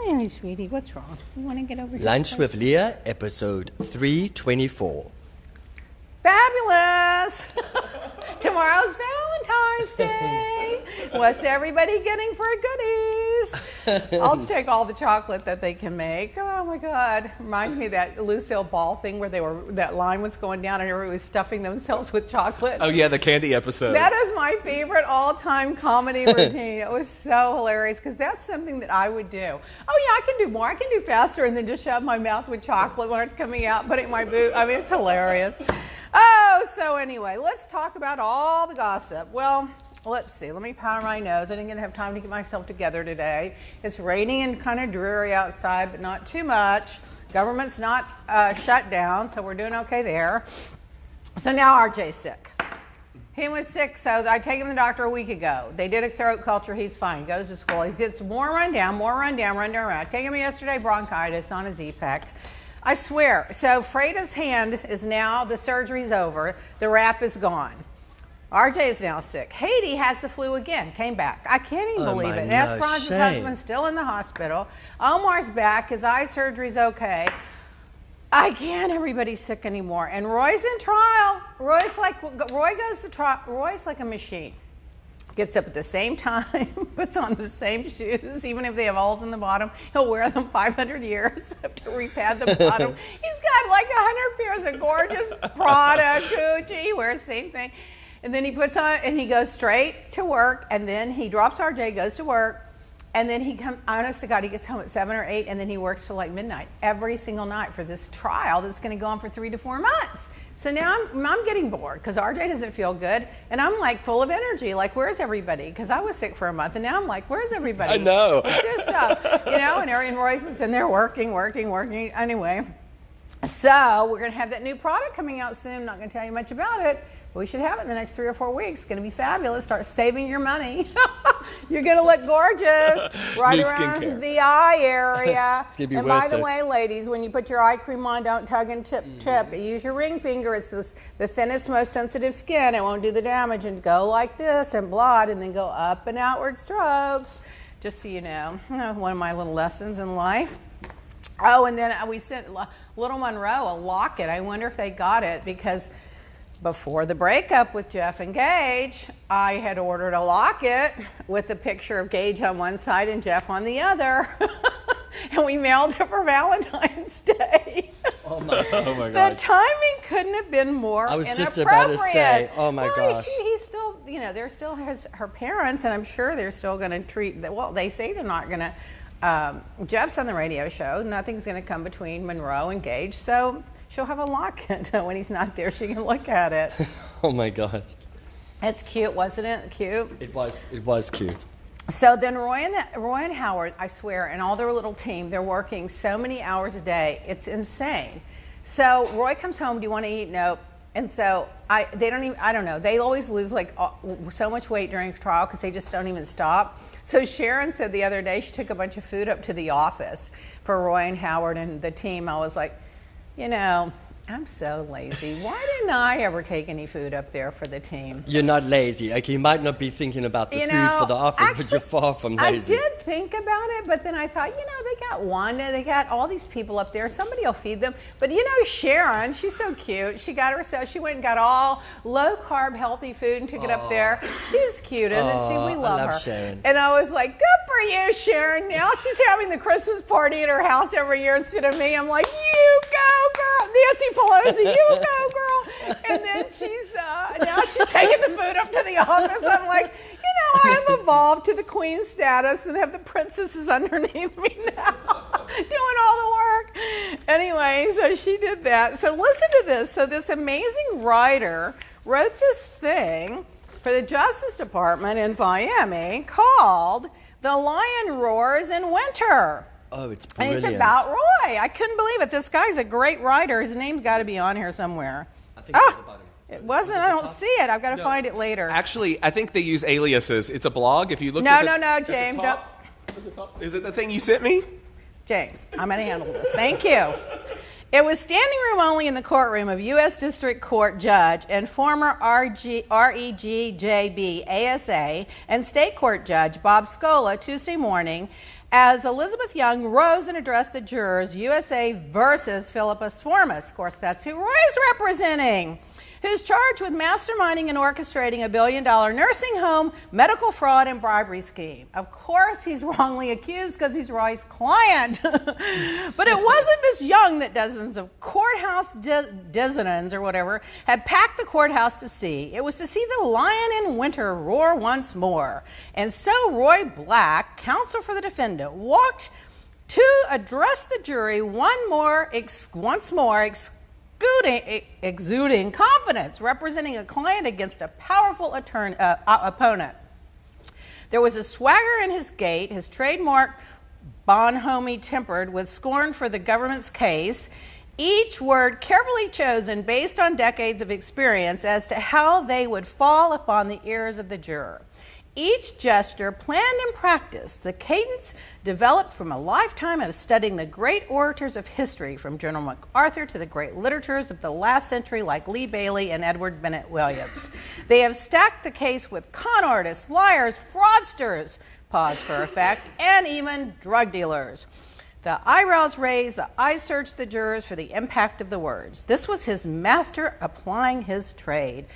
Hey, sweetie, what's wrong? You want to get over here? Lunch with Leah, episode 324. Fabulous! Tomorrow's Valentine's Day. What's everybody getting for goodies? I'll just take all the chocolate that they can make. Oh my God! Reminds me of that Lucille Ball thing where that line was going down and everybody was stuffing themselves with chocolate. Oh yeah, the candy episode. That is my favorite all-time comedy routine. It was so hilarious because that's something that I would do. Oh yeah, I can do more. I can do faster and then just shove my mouth with chocolate when it's coming out, put it in my boot. I mean, it's hilarious. Oh, so anyway, let's talk about all the gossip. Well, let's see. Let me powder my nose. I didn't have time to get myself together today. It's raining and kind of dreary outside, but not too much. Government's not shut down, so we're doing okay there. So now RJ's sick. He was sick, so I take him to the doctor a week ago. They did a throat culture. He's fine. Goes to school. He gets more rundown. I take him yesterday, bronchitis on his EPEC. I swear. So Freda's hand is now, the surgery's over. The wrap is gone. RJ is now sick. Haiti has the flu again. Came back. I can't even believe it. Esperanza's husband's still in the hospital. Omar's back. His eye surgery's okay. I can't. Everybody's sick anymore. And Roy's in trial. Roy goes to trial. Roy's like a machine. Gets up at the same time, puts on the same shoes, even if they have holes in the bottom. He'll wear them 500 years, have to repad the bottom. He's got like 100 pairs of gorgeous Prada, Gucci. He wears the same thing. And then he puts on, and he goes straight to work, and then he drops RJ, goes to work, and then he comes, honest to God, he gets home at 7 or 8, and then he works till like midnight every single night for this trial that's going to go on for 3 to 4 months. So now I'm getting bored because RJ doesn't feel good, and I'm like full of energy. Like, where's everybody? Because I was sick for a month, and now I'm like, where's everybody? I know. Let's do stuff, and Royce is in there working. Anyway, so we're going to have that new product coming out soon. I'm not going to tell you much about it. We should have it in the next 3 or 4 weeks. It's going to be fabulous. Start saving your money. You're going to look gorgeous right around the eye area. And by the way, ladies, when you put your eye cream on, don't tug and tip. Use your ring finger. It's the thinnest, most sensitive skin. It won't do the damage. And go like this and blot, and then go up and outward strokes. Just so you know, one of my little lessons in life. Oh, and then we sent Little Monroe a locket. I wonder if they got it because before the breakup with Jeff and Gage, I had ordered a locket with a picture of Gage on one side and Jeff on the other. And we mailed it for Valentine's Day. Oh my God. The timing couldn't have been more inappropriate. I was just about to say, oh my gosh. He's still, they're still her parents, and I'm sure they're still going to treat, well, they say they're not going to, Jeff's on the radio show. Nothing's going to come between Monroe and Gage, so she'll have a locket when he's not there. She can look at it. Oh my gosh. It's cute, wasn't it? Cute? It was cute. So then Roy and Howard, I swear, and all their little team, they're working so many hours a day. It's insane. So Roy comes home, do you want to eat? Nope. And so I don't know. They always lose like so much weight during trial because they just don't even stop. So Sharon said the other day she took a bunch of food up to the office for Roy and Howard and the team. I was like, I'm so lazy. Why didn't I ever take any food up there for the team? You're not lazy. Okay, you might not be thinking about the food for the office, but you're far from lazy. I did think about it, but then I thought, they got Wanda, they got all these people up there. Somebody will feed them. But Sharon, she's so cute. She went and got all low-carb, healthy food and took it up there. She's cute, isn't she? We love her. Sharon. And I was like, good for you, Sharon. Now she's having the Christmas party at her house every year instead of me. I'm like, you go, girl. Nancy Pelosi, you go, girl. And then now she's taking the food up to the office. I'm like, I'm evolved to the queen status and have the princesses underneath me now doing all the work. Anyway, so she did that. So listen to this. So this amazing writer wrote this thing for the Justice Department in Miami called The Lion Roars in Winter. Oh, it's brilliant. And it's about Roy. I couldn't believe it. This guy's a great writer. His name's got to be on here somewhere. I think it's at the bottom. It wasn't. I don't see it. I've got to find it later. Actually, I think they use aliases. It's a blog. If you look No, at James. Is it the thing you sent me? James, I'm going to handle this. Thank you. It was standing room only in the courtroom of U.S. District Court Judge and former REGJB ASA and State Court Judge Bob Scola Tuesday morning as Elizabeth Young rose and addressed the jurors, USA versus Philippus Formus. Of course, that's who Roy's representing, who's charged with masterminding and orchestrating a $1 billion nursing home, medical fraud, and bribery scheme. Of course, he's wrongly accused because he's Roy's client. But it wasn't Miss Young that dozens of courthouse denizens or whatever had packed the courthouse to see. It was to see the lion in winter roar once more. And so Roy Black, counsel for the defendant, walked to address the jury once more, exuding confidence, representing a client against a powerful opponent. There was a swagger in his gait, his trademark bonhomie tempered with scorn for the government's case, each word carefully chosen based on decades of experience as to how they would fall upon the ears of the juror. Each gesture planned and practiced, the cadence developed from a lifetime of studying the great orators of history, from General MacArthur to the great literateurs of the last century like Lee Bailey and Edward Bennett Williams. They have stacked the case with con artists, liars, fraudsters, pause for effect, and even drug dealers. The eyebrows raised, the eyes searched the jurors for the impact of the words. This was his master applying his trade.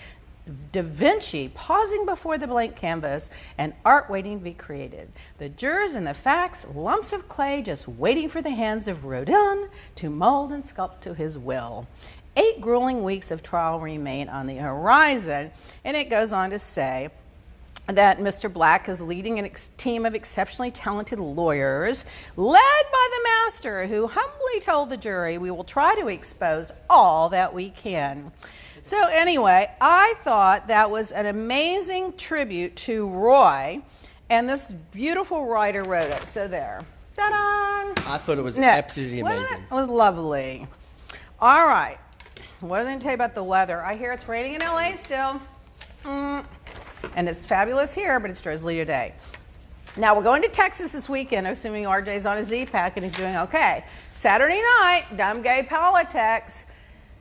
Da Vinci pausing before the blank canvas, and art waiting to be created. The jurors and the facts, lumps of clay just waiting for the hands of Rodin to mold and sculpt to his will. 8 grueling weeks of trial remain on the horizon, and it goes on to say that Mr. Black is leading a team of exceptionally talented lawyers, led by the master, who humbly told the jury, "We will try to expose all that we can." So anyway, I thought that was an amazing tribute to Roy, and this beautiful writer wrote it. So there. Ta-da! I thought it was Next. absolutely amazing. It was lovely. All right. What did I tell you about the weather? I hear it's raining in LA still. And it's fabulous here, but it's drizzly today. Now, we're going to Texas this weekend, assuming RJ's on a Z-Pack and he's doing okay. Saturday night, Dumb Gay Politics.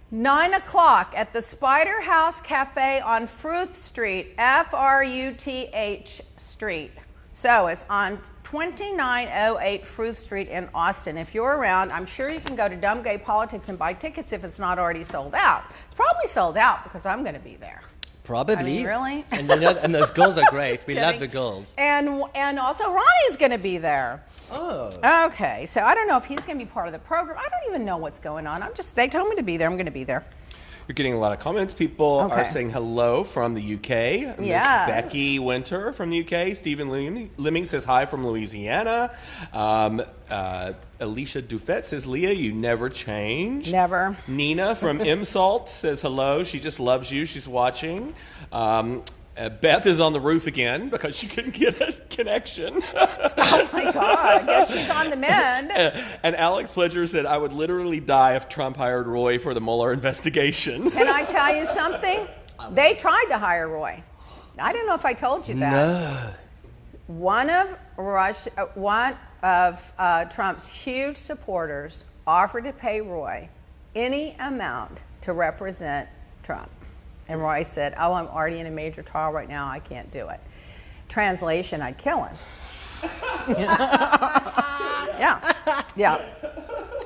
9 o'clock at the Spider House Cafe on Fruth Street, F-R-U-T-H Street. So it's on 2908 Fruth Street in Austin. If you're around, I'm sure you can go to Dumb Gay Politics and buy tickets if it's not already sold out. It's probably sold out because I'm going to be there. Probably. I mean, really? And, and those girls are great. We love the girls. And also Ronnie's going to be there. Oh. Okay, so I don't know if he's going to be part of the program. I don't even know what's going on. They told me to be there. I'm going to be there. You're getting a lot of comments. People are saying hello from the UK. Miss Becky Winter from the UK. Stephen Lemming says hi from Louisiana. Alicia Dufett says, Leah, you never change. Never. Nina from Imsalt says hello. She just loves you. She's watching. Beth is on the roof again because she couldn't get a connection. Oh my God, I guess she's on the mend. And Alex Pledger said, I would literally die if Trump hired Roy for the Mueller investigation. Can I tell you something? They tried to hire Roy. I don't know if I told you that. No. One of Trump's huge supporters offered to pay Roy any amount to represent Trump. And Roy said, oh, I'm already in a major trial right now. I can't do it. Translation, I'd kill him. Yeah.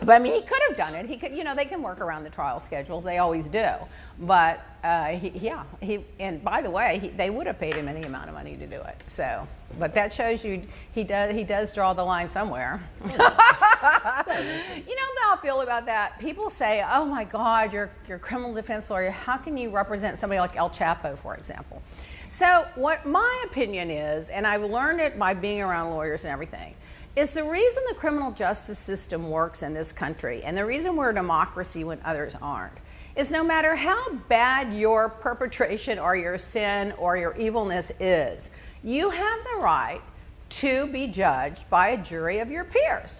But I mean, he could have done it. He could, they can work around the trial schedule. They always do. But and by the way, they would have paid him any amount of money to do it. So, but that shows you he does draw the line somewhere. You know how I feel about that? People say, oh my God, you're a criminal defense lawyer. How can you represent somebody like El Chapo, for example? So what my opinion is, and I've learned it by being around lawyers and everything, is the reason the criminal justice system works in this country, and the reason we're a democracy when others aren't, is no matter how bad your perpetration or your sin or your evilness is, you have the right to be judged by a jury of your peers.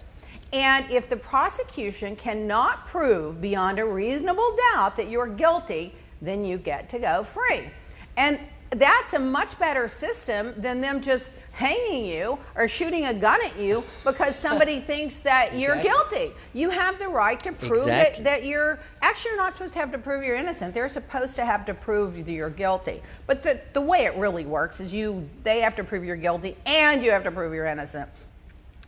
And if the prosecution cannot prove beyond a reasonable doubt that you're guilty, then you get to go free. And that's a much better system than them just hanging you or shooting a gun at you because somebody thinks that you're guilty. You have the right to prove that you're not supposed to have to prove you're innocent. They're supposed to have to prove that you're guilty. But the way it really works is they have to prove you're guilty and you have to prove you're innocent.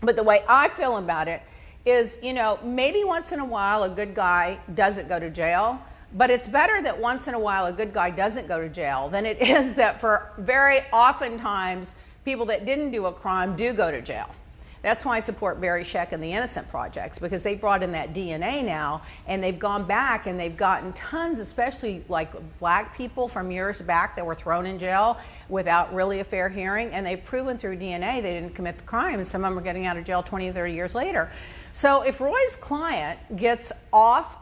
But the way I feel about it is, you know, maybe once in a while a good guy doesn't go to jail, but it's better that once in a while a good guy doesn't go to jail than it is that for very oftentimes people that didn't do a crime do go to jail. That's why I support Barry Scheck and the Innocent Projects, because they brought in that DNA now, and they've gone back and they've gotten tons, especially like black people from years back that were thrown in jail without really a fair hearing, and they've proven through DNA they didn't commit the crime, and some of them are getting out of jail 20, 30 years later. So if Roy's client gets off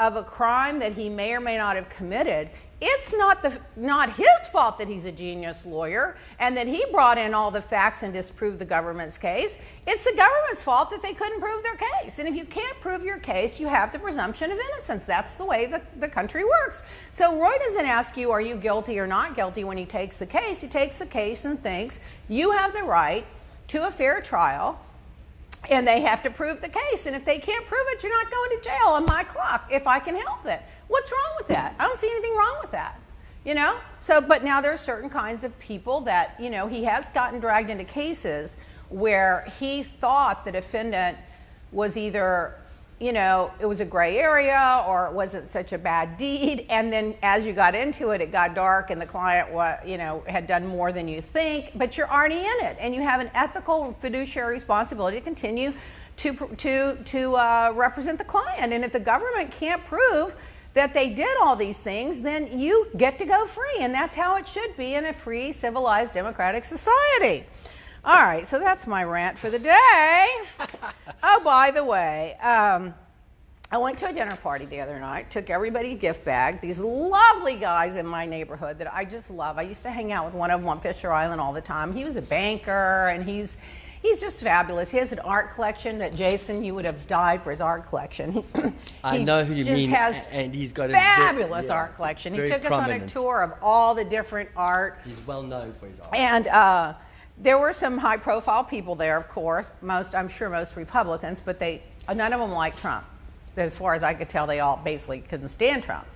of a crime that he may or may not have committed, it's not his fault that he's a genius lawyer and that he brought in all the facts and disproved the government's case. It's the government's fault that they couldn't prove their case. And if you can't prove your case, you have the presumption of innocence. That's the way the country works. So Roy doesn't ask you, are you guilty or not guilty when he takes the case. He takes the case and thinks you have the right to a fair trial, and they have to prove the case. And if they can't prove it, you're not going to jail on my clock if I can help it. What's wrong with that? I don't see anything wrong with that, you know? So, but now there are certain kinds of people that, you know, he has gotten dragged into cases where he thought the defendant was either, you know, it was a gray area or it wasn't such a bad deed. And then as you got into it, it got dark and the client, you know, had done more than you think, but you're already in it. And you have an ethical fiduciary responsibility to continue to represent the client. And if the government can't prove that they did all these things, then you get to go free. And that's how it should be in a free, civilized, democratic society. All right, so that's my rant for the day. Oh, by the way, I went to a dinner party the other night, took everybody a gift bag. These lovely guys in my neighborhood that I just love. I used to hang out with one of them on Fisher Island all the time. He was a banker, and he's just fabulous. He has an art collection that, Jason, you would have died for his art collection. I know who you mean, has and he's got a fabulous art collection. He took us on a tour of all the different art. He's well known for his art. And there were some high-profile people there, of course. I'm sure most Republicans, but none of them liked Trump. As far as I could tell, they all basically couldn't stand Trump.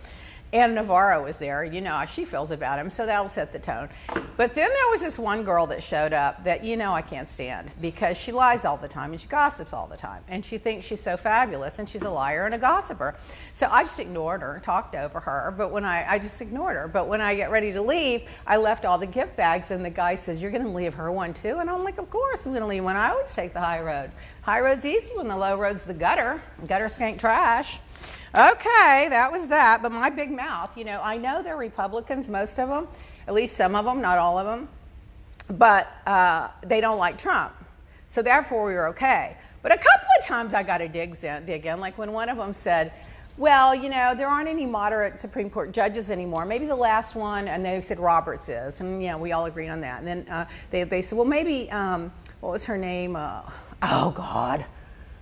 Ann Navarro was there. You know how she feels about him, so that'll set the tone. But then there was this one girl that showed up that, you know, I can't stand, because she lies all the time and she gossips all the time. And she thinks she's so fabulous, and she's a liar and a gossiper. So I just ignored her and talked over her, but when I just ignored her. But when I get ready to leave, I left all the gift bags, and the guy says, "You're going to leave her one too?" And I'm like, "Of course I'm going to leave one. I always take the high road. High road's easy when the low road's the gutter. Gutter skank trash." Okay, that was that. But my big mouth, you know, I know they're Republicans, most of them, at least some of them, not all of them, but they don't like Trump. So therefore we were okay. But a couple of times I got to dig in, like when one of them said, well, you know, there aren't any moderate Supreme Court judges anymore. Maybe the last one, and they said Roberts is, and yeah, we all agreed on that. And then they said, well, maybe, what was her name? Oh, God.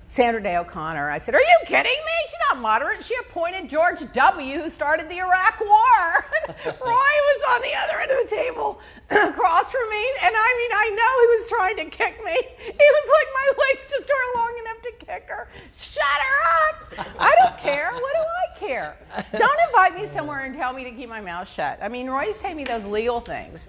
Sandra Day O'Connor. I said, are you kidding me? She's not moderate. She appointed George W., who started the Iraq War. Roy was on the other end of the table across from me, and I mean, I know he was trying to kick me. It was like my legs just aren't long enough to kick her. Shut her up. I don't care. What do I care? Don't invite me somewhere and tell me to keep my mouth shut. I mean, Roy used to take me those legal things.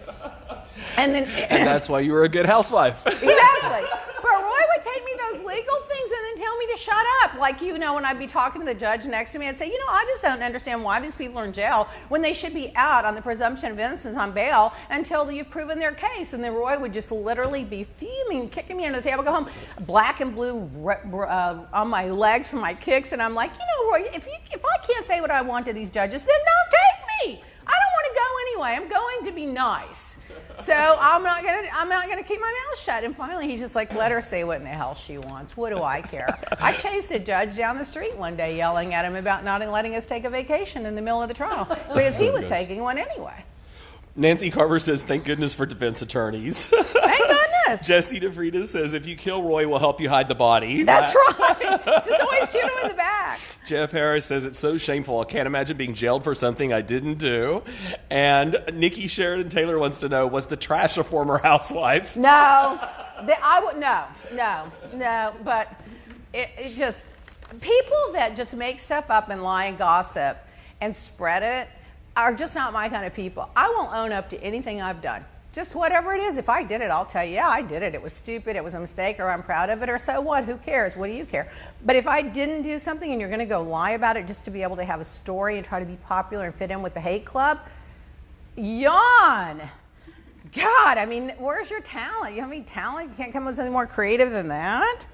And that's why you were a good housewife. Exactly. But Roy would take me those legal things and then tell me to shut up. Like, you know, when I'd be talking to the judge next to me, I'd say, you know, I just don't understand why these people are in jail when they should be out on the presumption of innocence on bail until you've proven their case. And then Roy would just literally be fuming, kicking me under the table, go home, black and blue on my legs from my kicks. And I'm like, you know, Roy, if I can't say what I want to these judges, then don't take me. I don't want to go anyway. I'm going to be nice. So I'm not gonna keep my mouth shut. And finally, he's just like, let her say what in the hell she wants. What do I care? I chased a judge down the street one day, yelling at him about not letting us take a vacation in the middle of the trial because he was taking one anyway. Nancy Carver says, thank goodness for defense attorneys. Thank goodness. Jesse DeFrida says, if you kill Roy, we'll help you hide the body. That's right. Just always shoot him in the back. Jeff Harris says, it's so shameful. I can't imagine being jailed for something I didn't do. And Nikki Sheridan Taylor wants to know, was the trash a former housewife? No. No. But it just, people that just make stuff up and lie and gossip and spread it are just not my kind of people. I won't own up to anything I've done. Just whatever it is. If I did it, I'll tell you, yeah, I did it. It was stupid. It was a mistake, or I'm proud of it, or so what? Who cares? What do you care? But if I didn't do something and you're going to go lie about it just to be able to have a story and try to be popular and fit in with the hate club, yawn. God, I mean, where's your talent? You have any talent? You can't come up with something more creative than that?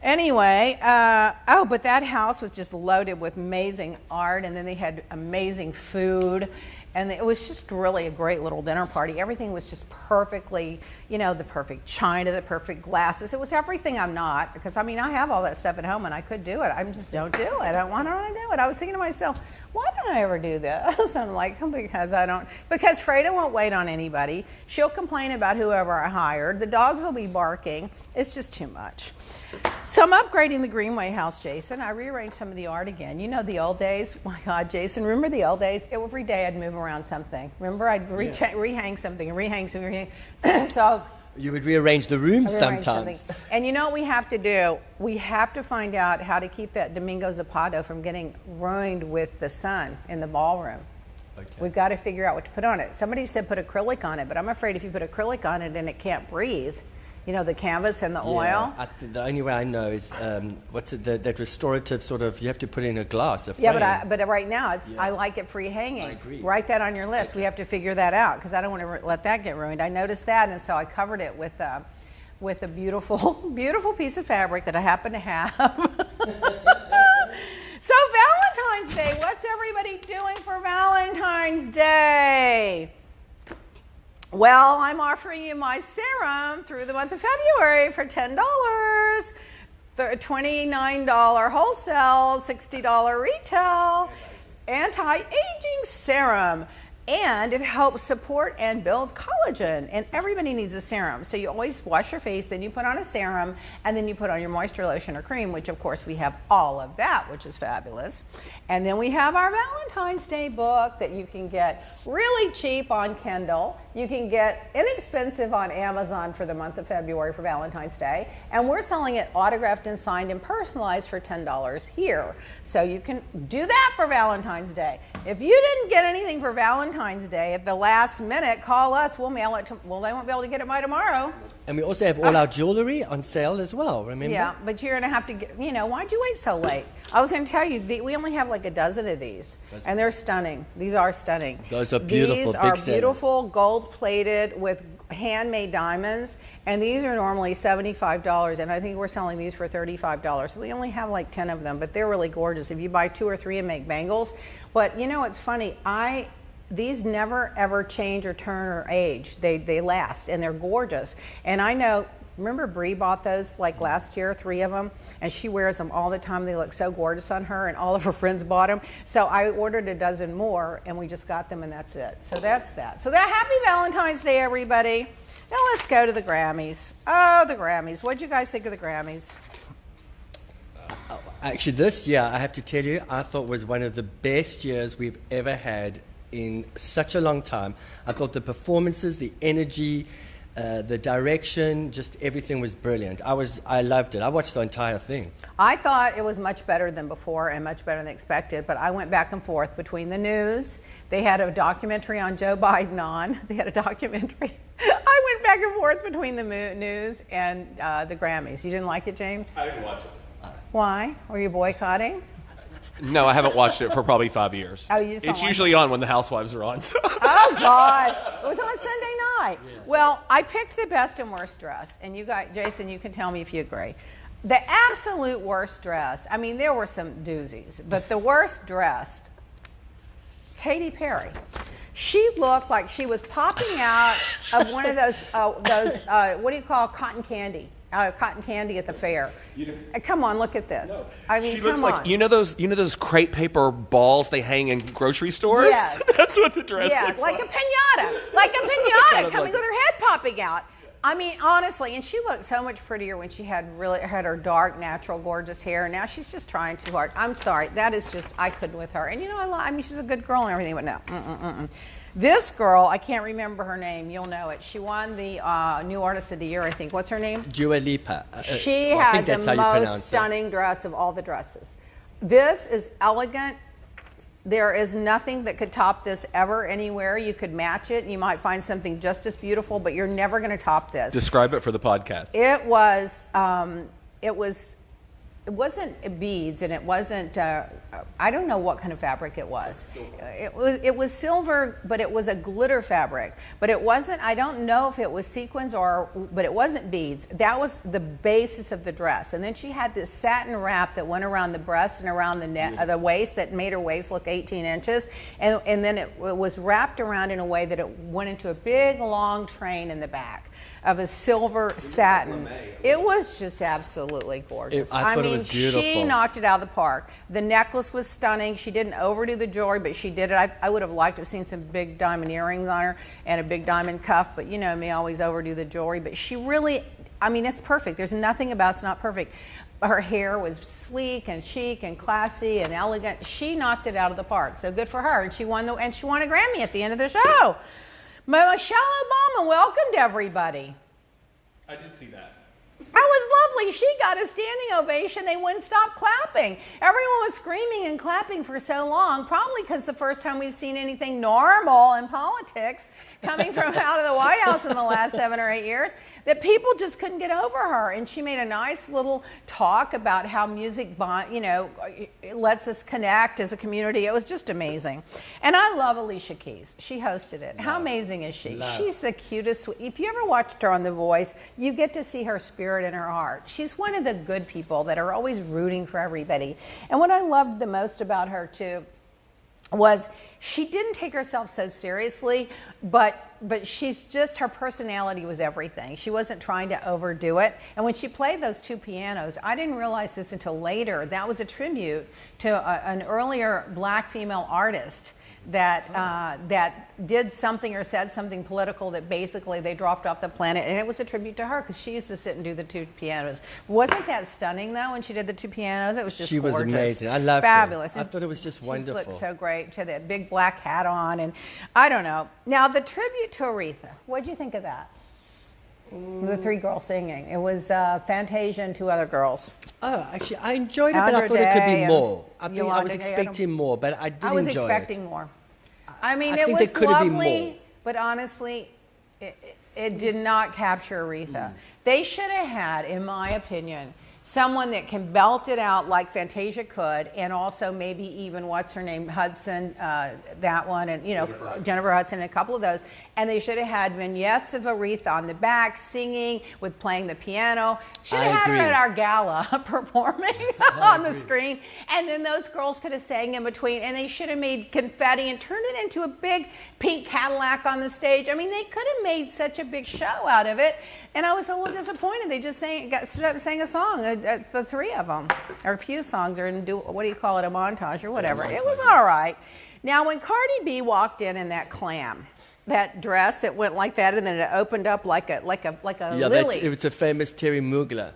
Anyway, but that house was just loaded with amazing art, and then they had amazing food, and it was just really a great little dinner party. Everything was just perfectly, the perfect china, the perfect glasses. It was everything I'm not, because I mean, I have all that stuff at home and I could do it. I just don't do it. I don't want to do it. I was thinking to myself, why don't I ever do this? I'm like, because Freda won't wait on anybody. She'll complain about whoever I hired. The dogs will be barking. It's just too much. So I'm upgrading the Greenway house, Jason. I rearranged some of the art again. You know the old days? Oh my God, Jason, remember the old days? Every day I'd move around something. Remember, I'd rehang something and rehang something. So you would rearrange the room sometimes. And you know what we have to do? We have to find out how to keep that Domingo Zapata from getting ruined with the sun in the ballroom. Okay. We've got to figure out what to put on it. Somebody said put acrylic on it, but I'm afraid if you put acrylic on it and it can't breathe, the canvas and the oil. The only way I know is that restorative sort of, you have to put it in a glass, a frame. Yeah, but right now I like it free hanging. I agree. Write that on your list. Okay. We have to figure that out because I don't want to let that get ruined. I noticed that, and so I covered it with a beautiful, beautiful piece of fabric that I happen to have. So Valentine's Day, what's everybody doing for Valentine's Day? Well, I'm offering you my serum through the month of February for $10. $29 wholesale, $60 retail. Anti-aging serum. And it helps support and build collagen. And everybody needs a serum. So you always wash your face, then you put on a serum, and then you put on your moisture lotion or cream, which of course we have all of that, which is fabulous. And then we have our Valentine's Day book that you can get really cheap on Kindle. You can get inexpensive on Amazon for the month of February for Valentine's Day. And we're selling it autographed and signed and personalized for $10 here. So you can do that for Valentine's Day. If you didn't get anything for Valentine's Day at the last minute, call us. We'll mail it to, they won't be able to get it by tomorrow. And we also have all our jewelry on sale as well, remember? Yeah, but you're going to have to get, why'd you wait so late? I was going to tell you, we only have like a dozen of these, and they're stunning. These are stunning. Those are beautiful. These are beautiful, gold-plated with handmade diamonds, and these are normally $75, and I think we're selling these for $35. We only have like 10 of them, but they're really gorgeous. If you buy 2 or 3 and make bangles, but it's funny, these never ever change or turn or age. They last, and they're gorgeous. And I know, remember Bree bought those like last year, 3 of them, and she wears them all the time. They look so gorgeous on her, and all of her friends bought them. So I ordered a dozen more, and we just got them, and that's it. So that's that. So happy Valentine's Day, everybody. Now let's go to the Grammys. Oh, the Grammys. What did you guys think of the Grammys? Actually, this year, I have to tell you, I thought was one of the best years we've ever had in such a long time. I thought the performances, the energy, the direction, just everything was brilliant. I loved it. I watched the entire thing. I thought it was much better than before and much better than expected, but I went back and forth between the news. They had a documentary on Joe Biden on. They had a documentary. I went back and forth between the news and the Grammys. You didn't like it, James? I didn't watch it. Why? Were you boycotting? No, I haven't watched it for probably 5 years. Oh, you just It's usually on when the Housewives are on. Oh, God. It was on Sunday night. Yeah. Well, I picked the best and worst dress. And you guys, Jason, you can tell me if you agree. The absolute worst dress, I mean, there were some doozies, but the worst dressed, Katy Perry. She looked like she was popping out of one of those what do you call cotton candy? Cotton candy at the fair. Come on, look at this. No. I mean, she looks like those crepe paper balls they hang in grocery stores. Yes. That's what the dress looks like. Like a pinata, coming with her head popping out. I mean, honestly, and she looked so much prettier when she had her dark, natural, gorgeous hair. Now she's just trying too hard. I'm sorry, that is just I couldn't with her. And I mean, she's a good girl and everything, but no. This girl, I can't remember her name. You'll know it. She won the New Artist of the Year, I think. What's her name? Dua Lipa. She had the most stunning dress of all the dresses. This is elegant. There is nothing that could top this ever anywhere. You could match it. You might find something just as beautiful, but you're never going to top this. Describe it for the podcast. It wasn't beads, and it wasn't, I don't know what kind of fabric it was. It was silver, but it was a glitter fabric. But it wasn't, I don't know if it was sequins but it wasn't beads. That was the basis of the dress. And then she had this satin wrap that went around the breast and around the waist that made her waist look 18 inches. And then it was wrapped around in a way that it went into a big, long train in the back of a silver satin. It was just absolutely gorgeous. I thought it was beautiful. She knocked it out of the park. The necklace was stunning. She didn't overdo the jewelry, but she did it. I would have liked to have seen some big diamond earrings on her and a big diamond cuff, but you know me, I always overdo the jewelry. But she really, I mean, it's perfect. There's nothing about it's not perfect. Her hair was sleek and chic and classy and elegant. She knocked it out of the park. So good for her. And she won a Grammy at the end of the show. Michelle Obama welcomed everybody. I did see that. That was lovely. She got a standing ovation. They wouldn't stop clapping. Everyone was screaming and clapping for so long, probably because the first time we've seen anything normal in politics coming from out of the White House in the last 7 or 8 years, that people just couldn't get over her. And she made a nice little talk about how music, it lets us connect as a community. It was just amazing. And I love Alicia Keys. She hosted it. How amazing is she? She's the cutest. If you ever watched her on The Voice, you get to see her spirit in her heart. She's one of the good people that are always rooting for everybody. And what I loved the most about her, too, was she didn't take herself so seriously, but she's just, her personality was everything. She wasn't trying to overdo it. And when she played those 2 pianos, I didn't realize this until later. That was a tribute to an earlier black female artist that did something or said something political that basically they dropped off the planet, and it was a tribute to her because she used to sit and do the 2 pianos. Wasn't that stunning though when she did the 2 pianos? It was just she gorgeous. was amazing. I loved fabulous. her. I thought it was just wonderful. She looked so great. She had that big black hat on, and I don't know. Now the tribute to Aretha. What did you think of that? The 3 girls singing. It was Fantasia and 2 other girls. Oh, actually, I enjoyed it, but I thought it could be more. I think I was Yolanda expecting more, but I did enjoy it. I was expecting more. I mean, I it think was there could have been more. lovely, but honestly, it did not capture Aretha. They should have had, in my opinion, someone that can belt it out like Fantasia could, and also maybe even, what's her name, Hudson, that one, and Jennifer Hudson, and a couple of those. And they should have had vignettes of Aretha on the back singing with playing the piano. Should have had her at our gala performing on the screen. And then those girls could have sang in between, and they should have made confetti and turned it into a big pink Cadillac on the stage. I mean, they could have made such a big show out of it. And I was a little disappointed. They just stood up and sang a song, the 3 of them, or a few songs, or a montage or whatever. It was all right. Now, when Cardi B walked in that clam, that dress that went like that, and then it opened up like a lily. It was a famous Terry Mugler.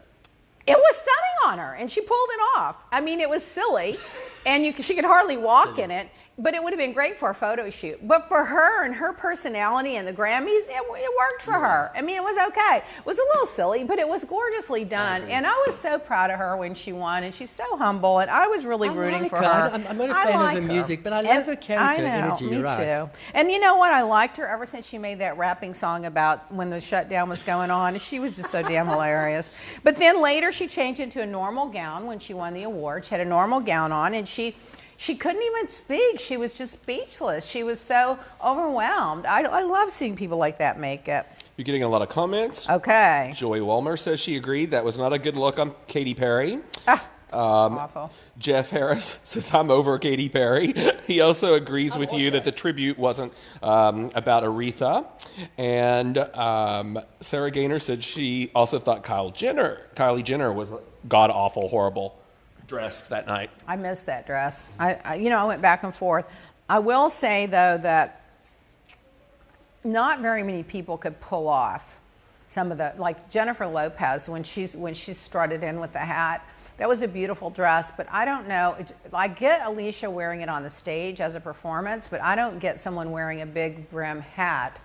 It was stunning on her, and she pulled it off. I mean, it was silly, and she could hardly walk in it. But it would have been great for a photo shoot. But for her and her personality and the Grammys, it worked for her. I mean, it was okay. It was a little silly, but it was gorgeously done. And I was so proud of her when she won. And she's so humble. And I was really rooting for her. I'm not a fan of her music, but I love her character energy. Me too. And you know what? I liked her ever since she made that rapping song about when the shutdown was going on. She was just so damn hilarious. But then later she changed into a normal gown when she won the award. She had a normal gown on, and she couldn't even speak. She was just speechless. She was so overwhelmed. I love seeing people like that make it. You're getting a lot of comments. Okay. Joy Walmer says she agreed. That was not a good look on Katy Perry. Awful. Jeff Harris says, I'm over Katy Perry. He also agrees with you that the tribute wasn't about Aretha. And Sarah Gaynor said she also thought Kylie Jenner was god-awful, horrible dressed that night. I missed that dress. I went back and forth. I will say, though, that not very many people could pull off some of the, like Jennifer Lopez, when she strutted in with the hat. That was a beautiful dress, but I don't know. I get Alicia wearing it on the stage as a performance, but I don't get someone wearing a big brim hat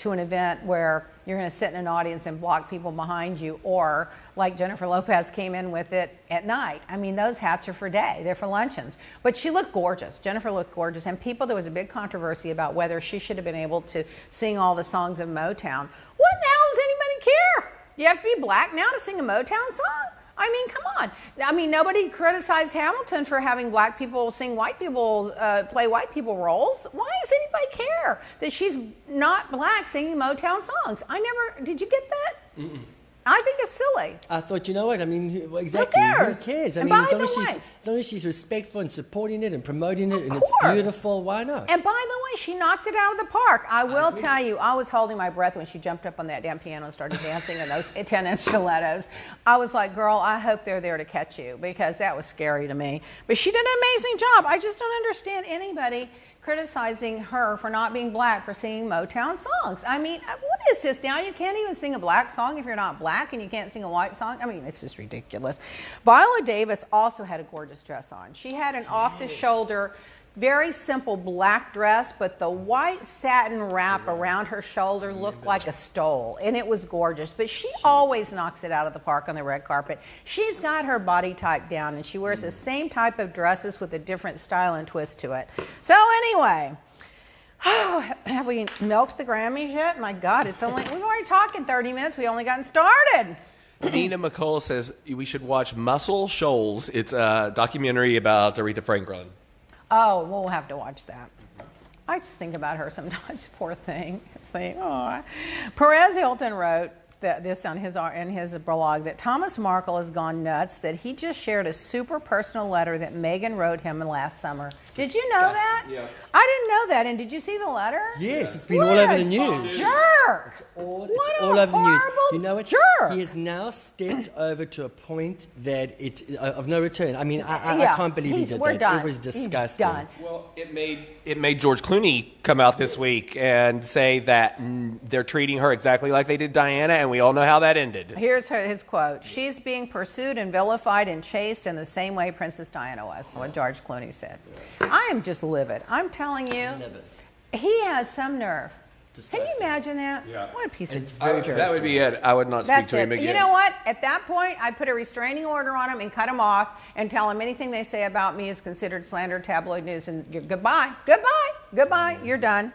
to an event where you're going to sit in an audience and block people behind you, or like Jennifer Lopez came in with it at night. I mean, those hats are for day. They're for luncheons. But she looked gorgeous. Jennifer looked gorgeous. And there was a big controversy about whether she should have been able to sing all the songs of Motown. What the hell does anybody care? You have to be black now to sing a Motown song? I mean, come on. I mean, nobody criticized Hamilton for having black people sing white people, play white people roles. Why does anybody care that she's not black singing Motown songs? Did you get that? Mm-mm. I think it's silly. I thought, you know what? I mean, exactly. Who cares? I mean, as long as she's respectful and supporting it and promoting it, and it's beautiful, why not? And by the way, she knocked it out of the park. I will tell you, I was holding my breath when she jumped up on that damn piano and started dancing in those 10-inch stilettos. I was like, girl, I hope they're there to catch you, because that was scary to me. But she did an amazing job. I just don't understand anybody criticizing her for not being black for singing Motown songs. I mean, what is this now? You can't even sing a black song if you're not black, and you can't sing a white song? I mean, it's just ridiculous. Viola Davis also had a gorgeous dress on. She had an off-the-shoulder, very simple black dress, but the white satin wrap around her shoulder looked like a stole, and it was gorgeous. But she always knocks it out of the park on the red carpet. She's got her body type down, and she wears the same type of dresses with a different style and twist to it. So anyway, have we milked the Grammys yet? My God, we've already talking 30 minutes. We only gotten started. Nina McCall says we should watch Muscle Shoals. It's a documentary about Aretha Franklin. Oh, we'll have to watch that. I just think about her sometimes, poor thing. Perez Hilton wrote this in his blog, that Thomas Markle has gone nuts, that he just shared a super personal letter that Meghan wrote him last summer. Did you know that? Yeah. I didn't know that. And did you see the letter? Yes, it's been all over the news. Jerk! It's all over the news. You know what? Jerk. He has now stepped over to a point that it's of no return. I mean, I can't believe he did that. Done. It was disgusting. He's done. Well, it made George Clooney come out this week and say that they're treating her exactly like they did Diana, and we all know how that ended. Here's his quote. She's being pursued and vilified and chased in the same way Princess Diana was, what George Clooney said. I am just livid. I'm telling you, he has some nerve. Disgusting. Can you imagine that? Yeah. What a piece of that would be it. I would not speak to him again. You know what? At that point, I put a restraining order on him and cut him off and tell him anything they say about me is considered slander, tabloid news, and goodbye. You're done.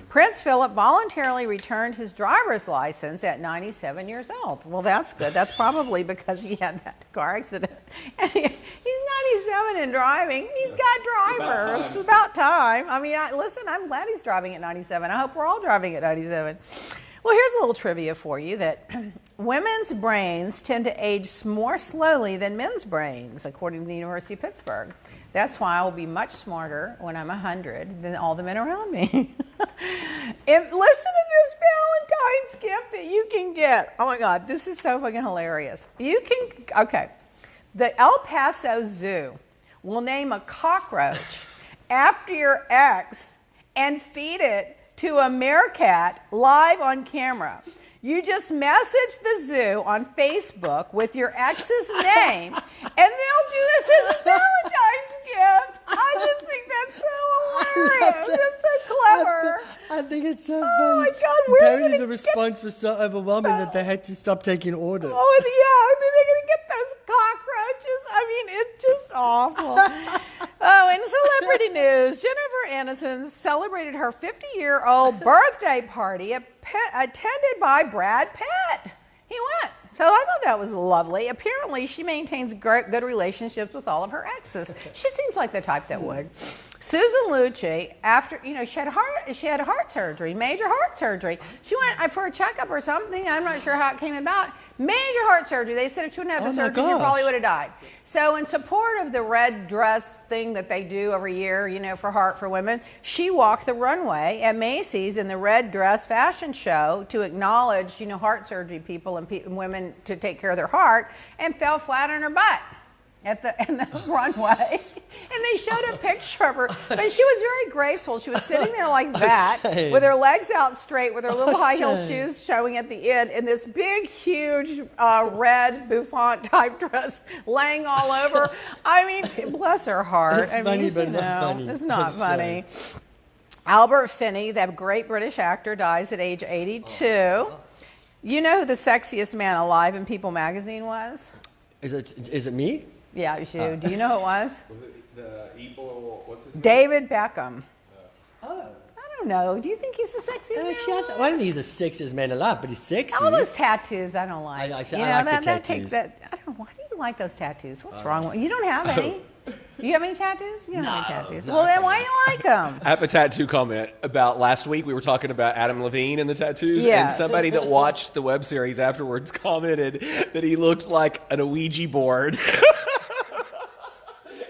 Prince Philip voluntarily returned his driver's license at 97 years old. Well, that's good. That's probably because he had that car accident. And he's 97 and driving. He's got drivers. It's about time. I mean, listen, I'm glad he's driving at 97. I hope we're all driving at 97. Well, here's a little trivia for you, that women's brains tend to age more slowly than men's brains, according to the University of Pittsburgh. That's why I will be much smarter when I'm 100 than all the men around me. And listen to this Valentine's gift that you can get. Oh my God, this is so fucking hilarious. The El Paso Zoo will name a cockroach after your ex and feed it to a meerkat live on camera. You just message the zoo on Facebook with your ex's name, and they'll do this as a Valentine's gift. I just think that's so hilarious. That's so clever. I think it's so funny. Oh my God, apparently the response was so overwhelming that they had to stop taking orders. Oh yeah, they're going to get those cockroaches. I mean, it's just awful. Oh, in celebrity news, Jennifer Aniston celebrated her 50-year-old birthday party attended by Brad Pitt. He went. So I thought that was lovely. Apparently, she maintains good relationships with all of her exes. She seems like the type that would. Susan Lucci, after she had heart surgery, major heart surgery. She went for a checkup or something. I'm not sure how it came about. Major heart surgery. They said if she wouldn't have the surgery, she probably would have died. So in support of the red dress thing that they do every year, for women, she walked the runway at Macy's in the red dress fashion show to acknowledge, heart surgery people and women to take care of their heart, and fell flat on her butt in the runway. And they showed a picture of her, but she was very graceful. She was sitting there like that, with her legs out straight, with her little high heel shoes showing at the end, and this big, huge red bouffant type dress laying all over. I mean, bless her heart. It's funny, but not funny. It's not funny. Albert Finney, that great British actor, dies at age 82. Oh. You know who the sexiest man alive in People magazine was? Is it me? Yeah, you do. Do you know who it was? Was it the evil, what's his name? David Beckham. Oh. I don't know. Do you think he's the sexiest man? Actually, I don't think he's the sexiest man alive, but he's sexy. All those tattoos, I don't like. I like the tattoos. I don't know. Why do you like those tattoos? What's wrong with you? Don't have any. Do you have any tattoos? You don't have any tattoos. Well, then why do you like them? I have a tattoo comment about last week. We were talking about Adam Levine and the tattoos, Yes. and somebody that watched the web series afterwards commented that he looked like an Ouija board.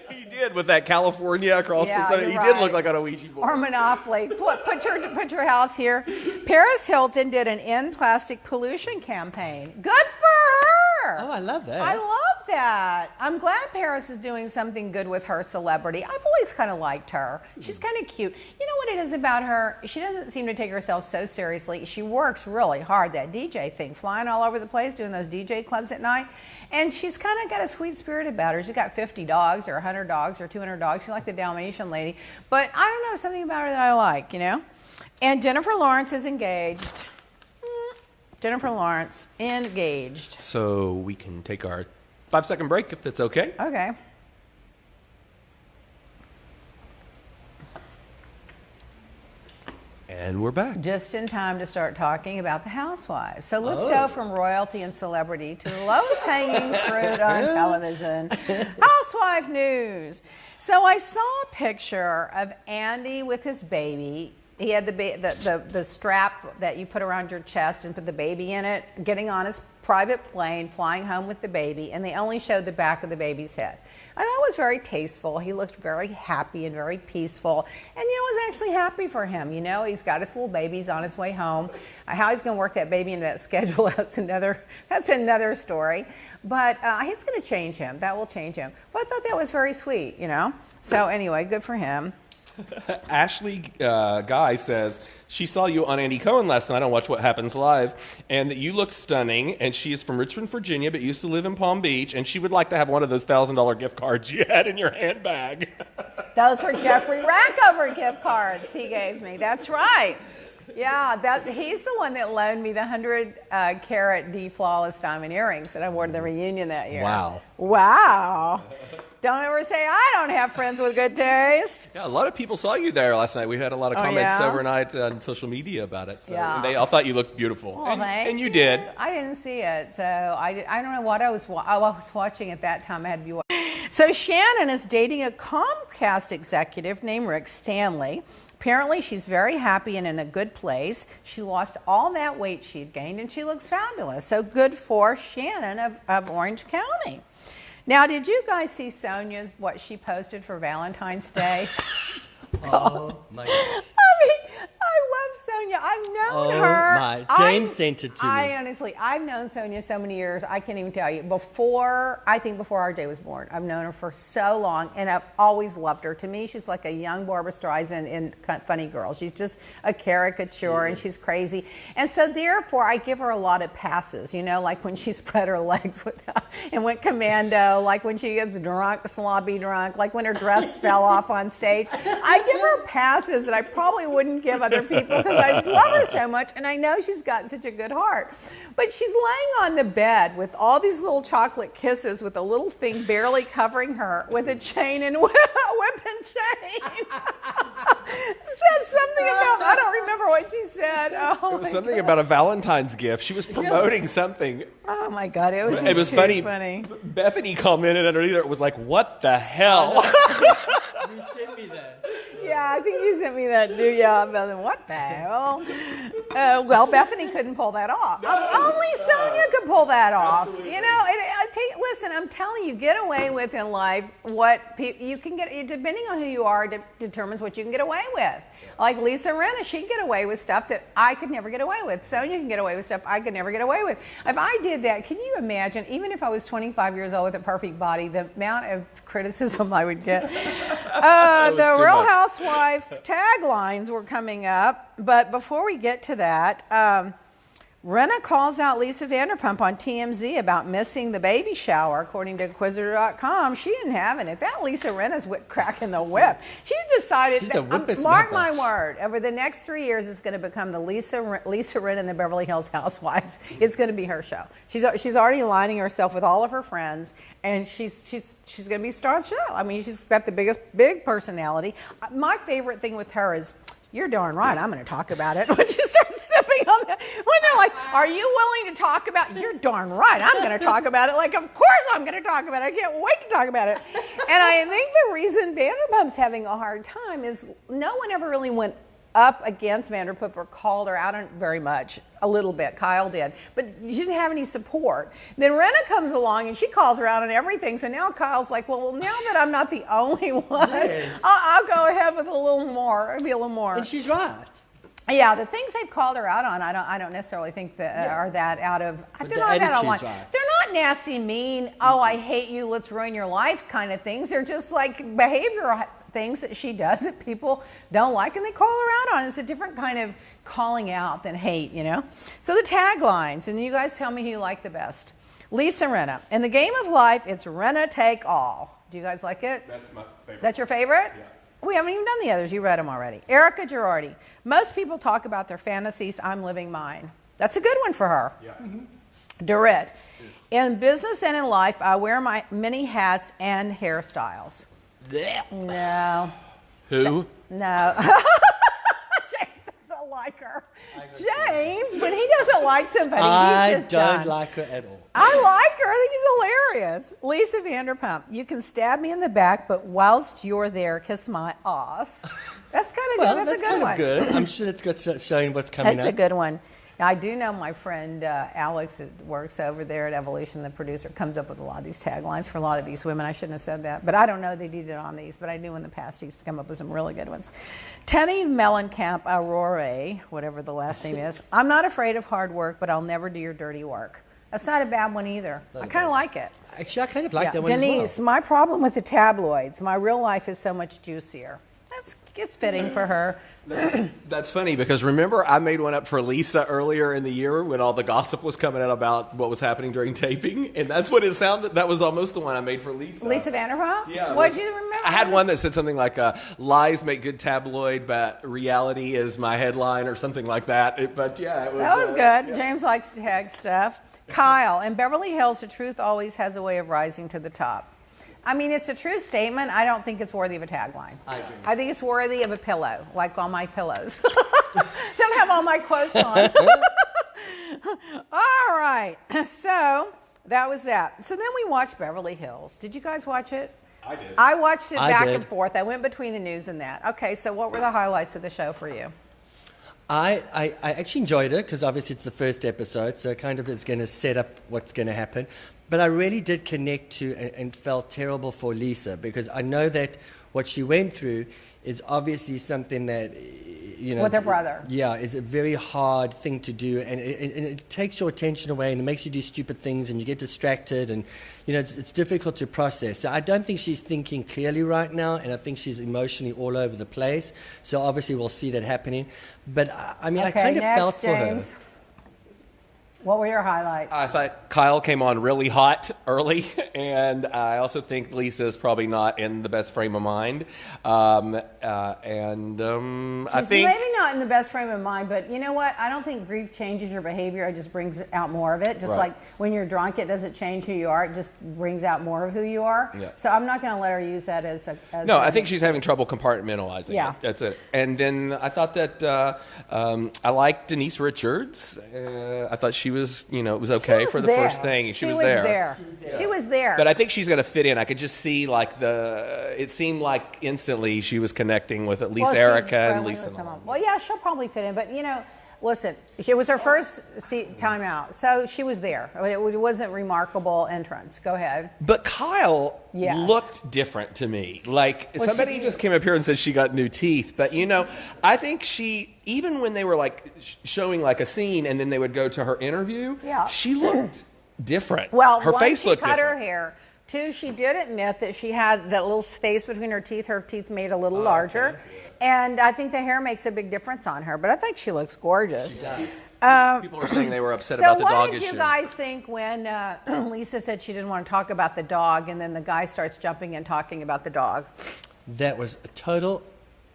He did with that California across the state. He did look like an Ouija board. Or Monopoly. Put your house here. Paris Hilton did an end plastic pollution campaign. Good for her. Oh, I love that. I love that. I'm glad Paris is doing something good with her celebrity. I've always kind of liked her. She's kind of cute. You know what it is about her? She doesn't seem to take herself so seriously. She works really hard, that DJ thing, flying all over the place, doing those DJ clubs at night. And she's kind of got a sweet spirit about her. She's got 50 dogs or 100 dogs or 200 dogs. She's like the Dalmatian lady. But I don't know, something about her that I like, you know? And Jennifer Lawrence is engaged. Jennifer Lawrence, engaged. So we can take our 5-second break if that's okay. Okay. And we're back. Just in time to start talking about the housewives. So let's go from royalty and celebrity to the lowest hanging fruit on television. Housewife news. So I saw a picture of Andy with his baby. He had the strap that you put around your chest and put the baby in it, getting on his private plane, flying home with the baby, and they only showed the back of the baby's head. I thought it was very tasteful. He looked very happy and very peaceful. And, you know, I was actually happy for him. You know, he's got his little baby. He's on his way home. How he's going to work that baby into that schedule, that's another story. But it's going to change him. That will change him. But I thought that was very sweet, you know. So anyway, good for him. Ashley Guy says she saw you on Andy Cohen last night on Watch What Happens Live, and that you looked stunning. And she is from Richmond, Virginia, but used to live in Palm Beach, and she would like to have one of those $1,000 gift cards you had in your handbag. Those were Jeffrey Rackover gift cards he gave me. That's right. Yeah, he's the one that loaned me the 100-carat D flawless diamond earrings that I wore to the reunion that year. Wow. Don't ever say I don't have friends with good taste. Yeah, a lot of people saw you there last night. We had a lot of comments overnight on social media about it. So, and they all thought you looked beautiful. Well, and you did. I didn't see it, so I don't know what I was watching at that time. I had to be watching. So Shannon is dating a Comcast executive named Rick Stanley. Apparently, she's very happy and in a good place. She lost all that weight she'd gained, and she looks fabulous. So good for Shannon of Orange County. Now, did you guys see Sonia's, what she posted for Valentine's Day? Oh, my God. I mean, I love Sonia. I've known her. Oh, my. James sent it to me. I've known Sonia so many years, I can't even tell you. Before our day was born. I've known her for so long, and I've always loved her. To me, she's like a young Barbra Streisand in Funny Girl. She's just a caricature, and she's crazy. And so, therefore, I give her a lot of passes, you know, like when she spread her legs and went commando, like when she gets drunk, sloppy drunk, like when her dress fell off on stage. I give her passes that I probably wouldn't give other people because I love her so much, and I know she's got such a good heart. But she's laying on the bed with all these little chocolate kisses with a little thing barely covering her with a chain and whip and chain. Said something about, I don't remember what she said. It was something about a Valentine's gift. She was promoting something. Oh my God, it was funny. Bethany commented underneath it, was like, what the hell? You sent me that. Yeah, I think you sent me that, too. Yeah, what the hell? Well, Bethany couldn't pull that off. Only Sonia could pull that off. Absolutely. You know, listen, I'm telling you, get away with in life what you can get, depending on who you are, determines what you can get away with. Like Lisa Rinna, she can get away with stuff that I could never get away with. Sonia can get away with stuff I could never get away with. If I did that, can you imagine, even if I was 25 years old with a perfect body, the amount of criticism I would get? The Real Housewife taglines were coming up, but before we get to that, Rinna calls out Lisa Vanderpump on TMZ about missing the baby shower. According to Inquisitor.com, she isn't having it. That Lisa Rinna's cracking the whip. She's decided, She's a whippersnapper. mark my word, over the next 3 years, it's going to become the Lisa Rinna and the Beverly Hills Housewives. It's going to be her show. She's already aligning herself with all of her friends, and she's going to be star of the show. I mean, she's got the big personality. My favorite thing with her is, you're darn right, I'm going to talk about it. When she starts sipping on it, when they're like, are you willing to talk about it? You're darn right, I'm going to talk about it. Like, of course I'm going to talk about it. I can't wait to talk about it. And I think the reason Vanderpump's having a hard time is no one ever really went up against Vanderpump or called her out on very much. A little bit, Kyle did, but she didn't have any support. Then Rinna comes along and she calls her out on everything. So now Kyle's like, well, now that I'm not the only one, I'll go ahead with a little more. It'll be a little more. And she's right. Yeah, the things they've called her out on, I don't necessarily think that are that out of. But They're the not that attitude's online. right. They're not nasty, mean. Oh, I hate you. Let's ruin your life, kind of things. They're just like behavioral things that she does that people don't like, and they call her out on. It's a different kind of calling out than hate, you know. So the taglines, and you guys tell me who you like the best. Lisa Rinna. In the game of life, it's Rinna take all. Do you guys like it? That's my favorite. That's your favorite? Yeah. We haven't even done the others. You read them already. Erica Girardi. Most people talk about their fantasies. I'm living mine. That's a good one for her. Yeah. Dorit. In business and in life, I wear my many hats and hairstyles. No. Who? No. James doesn't like her. James, when he doesn't like somebody, I he's just don't done. like her at all. I like her. I think she's hilarious. Lisa Vanderpump. You can stab me in the back, but whilst you're there, kiss my ass. That's kind of Well, good. That's a good kind one. of good. I'm sure it's got showing what's coming That's up. a good one. Now, I do know my friend Alex that works over there at Evolution, the producer, comes up with a lot of these taglines for a lot of these women. I shouldn't have said that, but I don't know they did it on these, but I knew in the past he's come up with some really good ones. Tenny Mellencamp Aurore, whatever the last name is. I'm not afraid of hard work, but I'll never do your dirty work. That's not a bad one either. I kind of like it. Actually, I kind of like that one Denise, as well. my problem with the tabloids, my real life is so much juicier. It's fitting for her. That's funny because remember I made one up for Lisa earlier in the year when all the gossip was coming out about what was happening during taping, and that's what it sounded. That was almost the one I made for Lisa. Lisa Vanderpump? Yeah. What did you remember? I had one that said something like "Lies make good tabloid, but reality is my headline" or something like that. It was. That was good. Yeah. James likes to tag stuff. Kyle, in Beverly Hills, the truth always has a way of rising to the top. I mean, it's a true statement. I don't think it's worthy of a tagline. I agree. I think it's worthy of a pillow, like on my pillows. Don't have all my quotes on. All right. So that was that. So then we watched Beverly Hills. Did you guys watch it? I did. I watched it back did. and forth. I went between the news and that. Okay, so what were the highlights of the show for you? I actually enjoyed it because obviously it's the first episode, so kind of it's going to set up what's going to happen. But I really did connect to and felt terrible for Lisa because I know that what she went through is obviously something that, you know... With her brother. Yeah, is a very hard thing to do, and it takes your attention away and it makes you do stupid things and you get distracted and, you know, it's difficult to process. So I don't think she's thinking clearly right now, and I think she's emotionally all over the place. So obviously we'll see that happening. But, I mean, I kind of felt for James. her. What were your highlights? I thought Kyle came on really hot early, and I also think Lisa's probably not in the best frame of mind. I She's think maybe not in the best frame of mind, but you know what? I don't think grief changes your behavior. It just brings out more of it. Just Right. like when you're drunk, it doesn't change who you are. It just brings out more of who you are. Yeah. So I'm not going to let her use that as no, I think she's having trouble compartmentalizing. Yeah. It. That's it. And then I thought that I liked Denise Richards. I thought she was, you know, it was okay was for the there. first thing. She was there. there. She was there. But I think she's going to fit in. I could just see it seemed like instantly she was connecting with at least Well, Erica she's and friendly Lisa. with someone. Well, yeah, she'll probably fit in, but you know, listen, it was her first time out, so she was there. I mean, it wasn't remarkable entrance. Go ahead. But Kyle Yes. looked different to me. Like Well, somebody just came up here and said she got new teeth. But you know, I think even when they were like showing like a scene and then they would go to her interview, Yeah. she looked different. Well, her one, face she looked cut different. her hair. Two, she did admit that she had that little space between her teeth. Her teeth made a little larger. okay. And I think the hair makes a big difference on her. But I think she looks gorgeous. She does. People were saying they were upset So about the what dog did issue. you guys think when Lisa said she didn't want to talk about the dog, and then the guy starts jumping and talking about the dog? That was a total.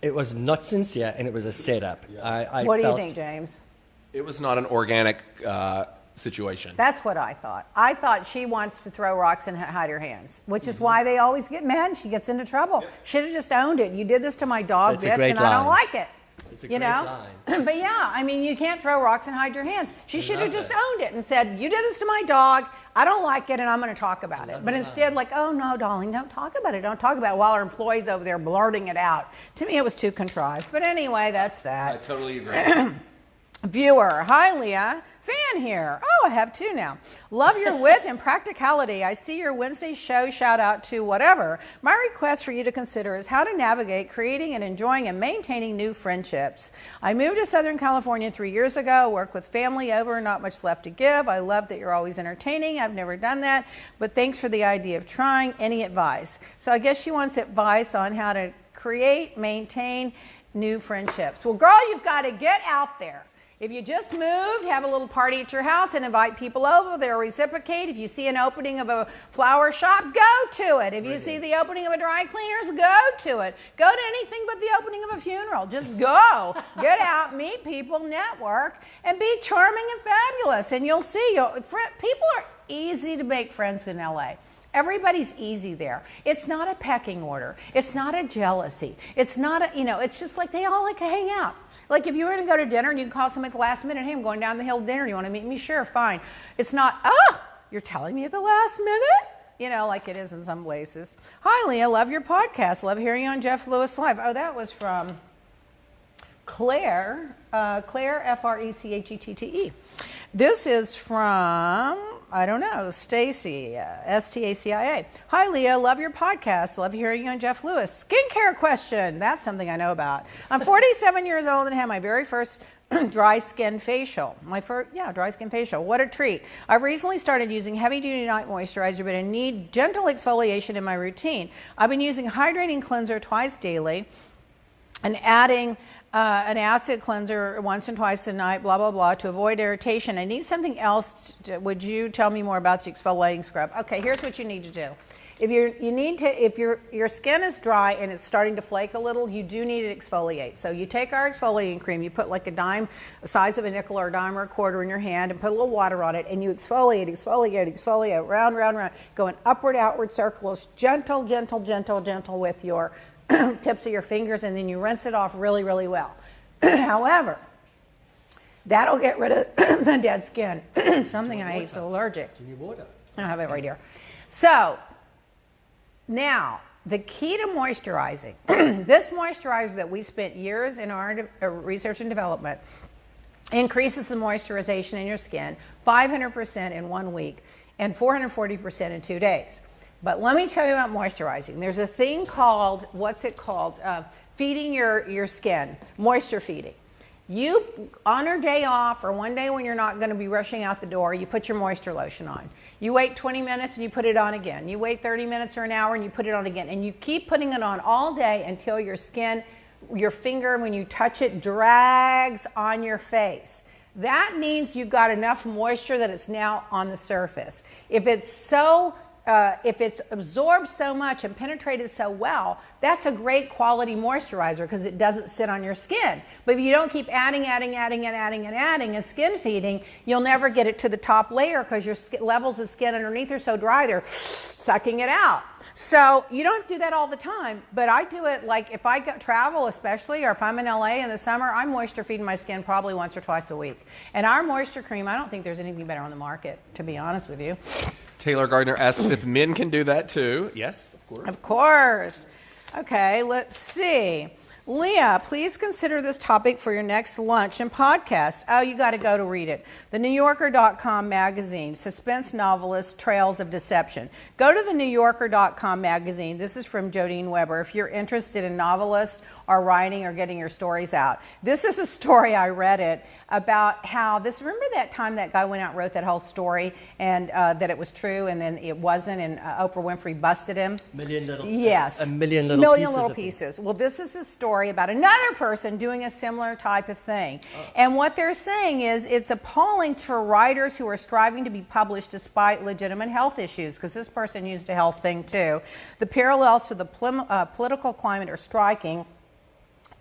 It was not sincere, and it was a setup. I What do you felt- think, James? It was not an organic situation. That's what I thought. I thought she wants to throw rocks and hide her hands, which is why they always get mad and she gets into trouble. Should have just owned it. You did this to my dog, That's a bitch, great and I don't line. like it. It's a You great know? line. But yeah, I mean, you can't throw rocks and hide your hands. She should have love just it. owned it and said, you did this to my dog. I don't like it, and I'm going to talk about it. But instead, like, oh, no, darling, don't talk about it. Don't talk about it while our employee's over there blurting it out. To me, it was too contrived. But anyway, that's I that. totally agree. Viewer, hi, Leah. Fan here. Oh, I have two now. Love your wit and practicality. I see your Wednesday show. Shout out to whatever. My request for you to consider is how to navigate creating and enjoying and maintaining new friendships. I moved to Southern California 3 years ago. Work with family over, not much left to give. I love that you're always entertaining. I've never done that, but thanks for the idea of trying. Any advice? So I guess she wants advice on how to create, maintain new friendships. Well, girl, you've got to get out there. If you just moved, have a little party at your house and invite people over. They'll reciprocate. If you see an opening of a flower shop, go to it. If you see the opening of a dry cleaners, go to it. Go to anything but the opening of a funeral. Just go. Get out, meet people, network, and be charming and fabulous. And you'll see, people are easy to make friends in LA. Everybody's easy there. It's not a pecking order. It's not a jealousy. It's not a, it's just like they all like to hang out. Like if you were going to go to dinner and you can call someone at the last minute, hey, I'm going down the hill to dinner. You want to meet me? Sure, fine. It's not, you're telling me at the last minute? Like it is in some places. Hi, Leah. Love your podcast. Love hearing you on Jeff Lewis Live. Oh, that was from Claire. Claire, F-R-E-C-H-E-T-T-E. This is from, I don't know, Stacy, S-T-A-C-I-A. Hi, Leah. Love your podcast. Love hearing you on Jeff Lewis. Skincare question. That's something I know about. I'm 47 years old and had my very first dry skin facial. Dry skin facial. What a treat. I've recently started using heavy-duty night moisturizer, but I need gentle exfoliation in my routine. I've been using hydrating cleanser twice daily and adding an acid cleanser once and twice a night, blah, blah, blah, to avoid irritation. I need something else. Would you tell me more about the exfoliating scrub? Okay, here's what you need to do. If your skin is dry and it's starting to flake a little, you do need to exfoliate. So you take our exfoliating cream, you put like a dime, the size of a nickel or a dime or a quarter in your hand, and put a little water on it, and you exfoliate, round, going upward, outward circles, gentle with your tips of your fingers, and then you rinse it off really, really well. However, that'll get rid of the dead skin. Something I hate, so allergic. Do you need water? I have it right here. So, now, the key to moisturizing, this moisturizer that we spent years in our research and development increases the moisturization in your skin 500% in 1 week and 440% in 2 days. But let me tell you about moisturizing. There's a thing called, feeding your skin, moisture feeding. You, on your day off or one day when you're not going to be rushing out the door, you put your moisture lotion on. You wait 20 minutes and you put it on again. You wait 30 minutes or an hour and you put it on again. And you keep putting it on all day until your skin, your finger, when you touch it, drags on your face. That means you've got enough moisture that it's now on the surface. If it's absorbed so much and penetrated so well, that's a great quality moisturizer because it doesn't sit on your skin. But if you don't keep adding and skin feeding, you'll never get it to the top layer because your levels of skin underneath are so dry, they're sucking it out. So you don't have to do that all the time, but I do it like if I travel especially, or if I'm in LA in the summer, I'm moisture feeding my skin probably once or twice a week. And our moisture cream, I don't think there's anything better on the market, to be honest with you. Taylor Gardner asks if men can do that too. Yes, of course. Of course. Okay, let's see. Leah, please consider this topic for your next lunch and podcast. Oh, you got to go to read it. The NewYorker.com magazine, suspense novelist, Trails of Deception. Go to the NewYorker.com magazine. This is from Jodine Weber. If you're interested in novelists or writing or getting your stories out. This is a story, I read it, about how remember that time that guy went out and wrote that whole story and that it was true and then it wasn't, and Oprah Winfrey busted him? A million little Yes. pieces. Well, this is a story story about another person doing a similar type of thing. And what they're saying is it's appalling for writers who are striving to be published despite legitimate health issues, because this person used a health thing too. The parallels to the political climate are striking,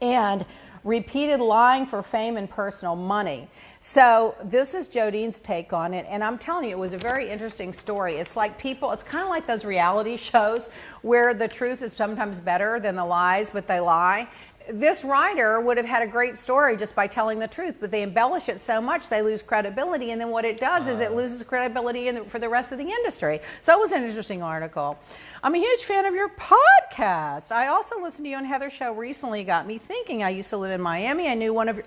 and repeated lying for fame and personal money. So this is Jodine's take on it, and I'm telling you, it was a very interesting story. It's like it's kind of like those reality shows where the truth is sometimes better than the lies, but they lie. This writer would have had a great story just by telling the truth, but they embellish it so much they lose credibility, and then what it does is it loses credibility for the rest of the industry. So it was an interesting article. I'm a huge fan of your podcast. I also listened to you on Heather's show recently. Got me thinking. I used to live in Miami. I knew one of your...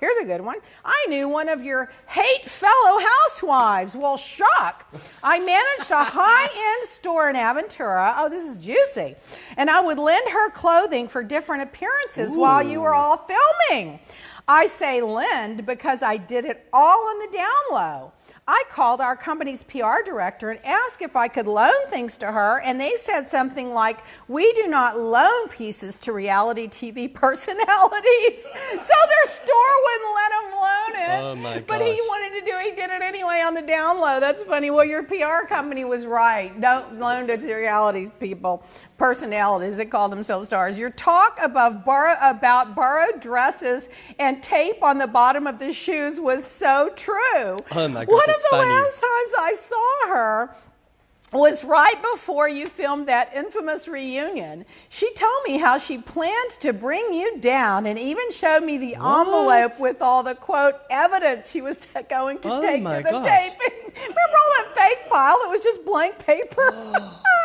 Here's a good one. I knew one of your hate fellow housewives. Well, shock. I managed a high-end store in Aventura. Oh, this is juicy. And I would lend her clothing for different appearances while you were all filming. I say lend because I did it all on the down low. I called our company's PR director and asked if I could loan things to her, and they said something like, "We do not loan pieces to reality TV personalities." So their store wouldn't let him loan it. Oh my but he wanted to do it. He did it anyway on the down low. That's funny. Well, your PR company was right. Don't loan it to reality people, personalities that call themselves stars. Your talk about borrowed dresses and tape on the bottom of the shoes was so true. Oh my gosh, The last times I saw her was right before you filmed that infamous reunion. She told me how she planned to bring you down and even showed me the envelope with all the, quote, evidence she was going to take to the taping. Remember all that fake file that was just blank paper?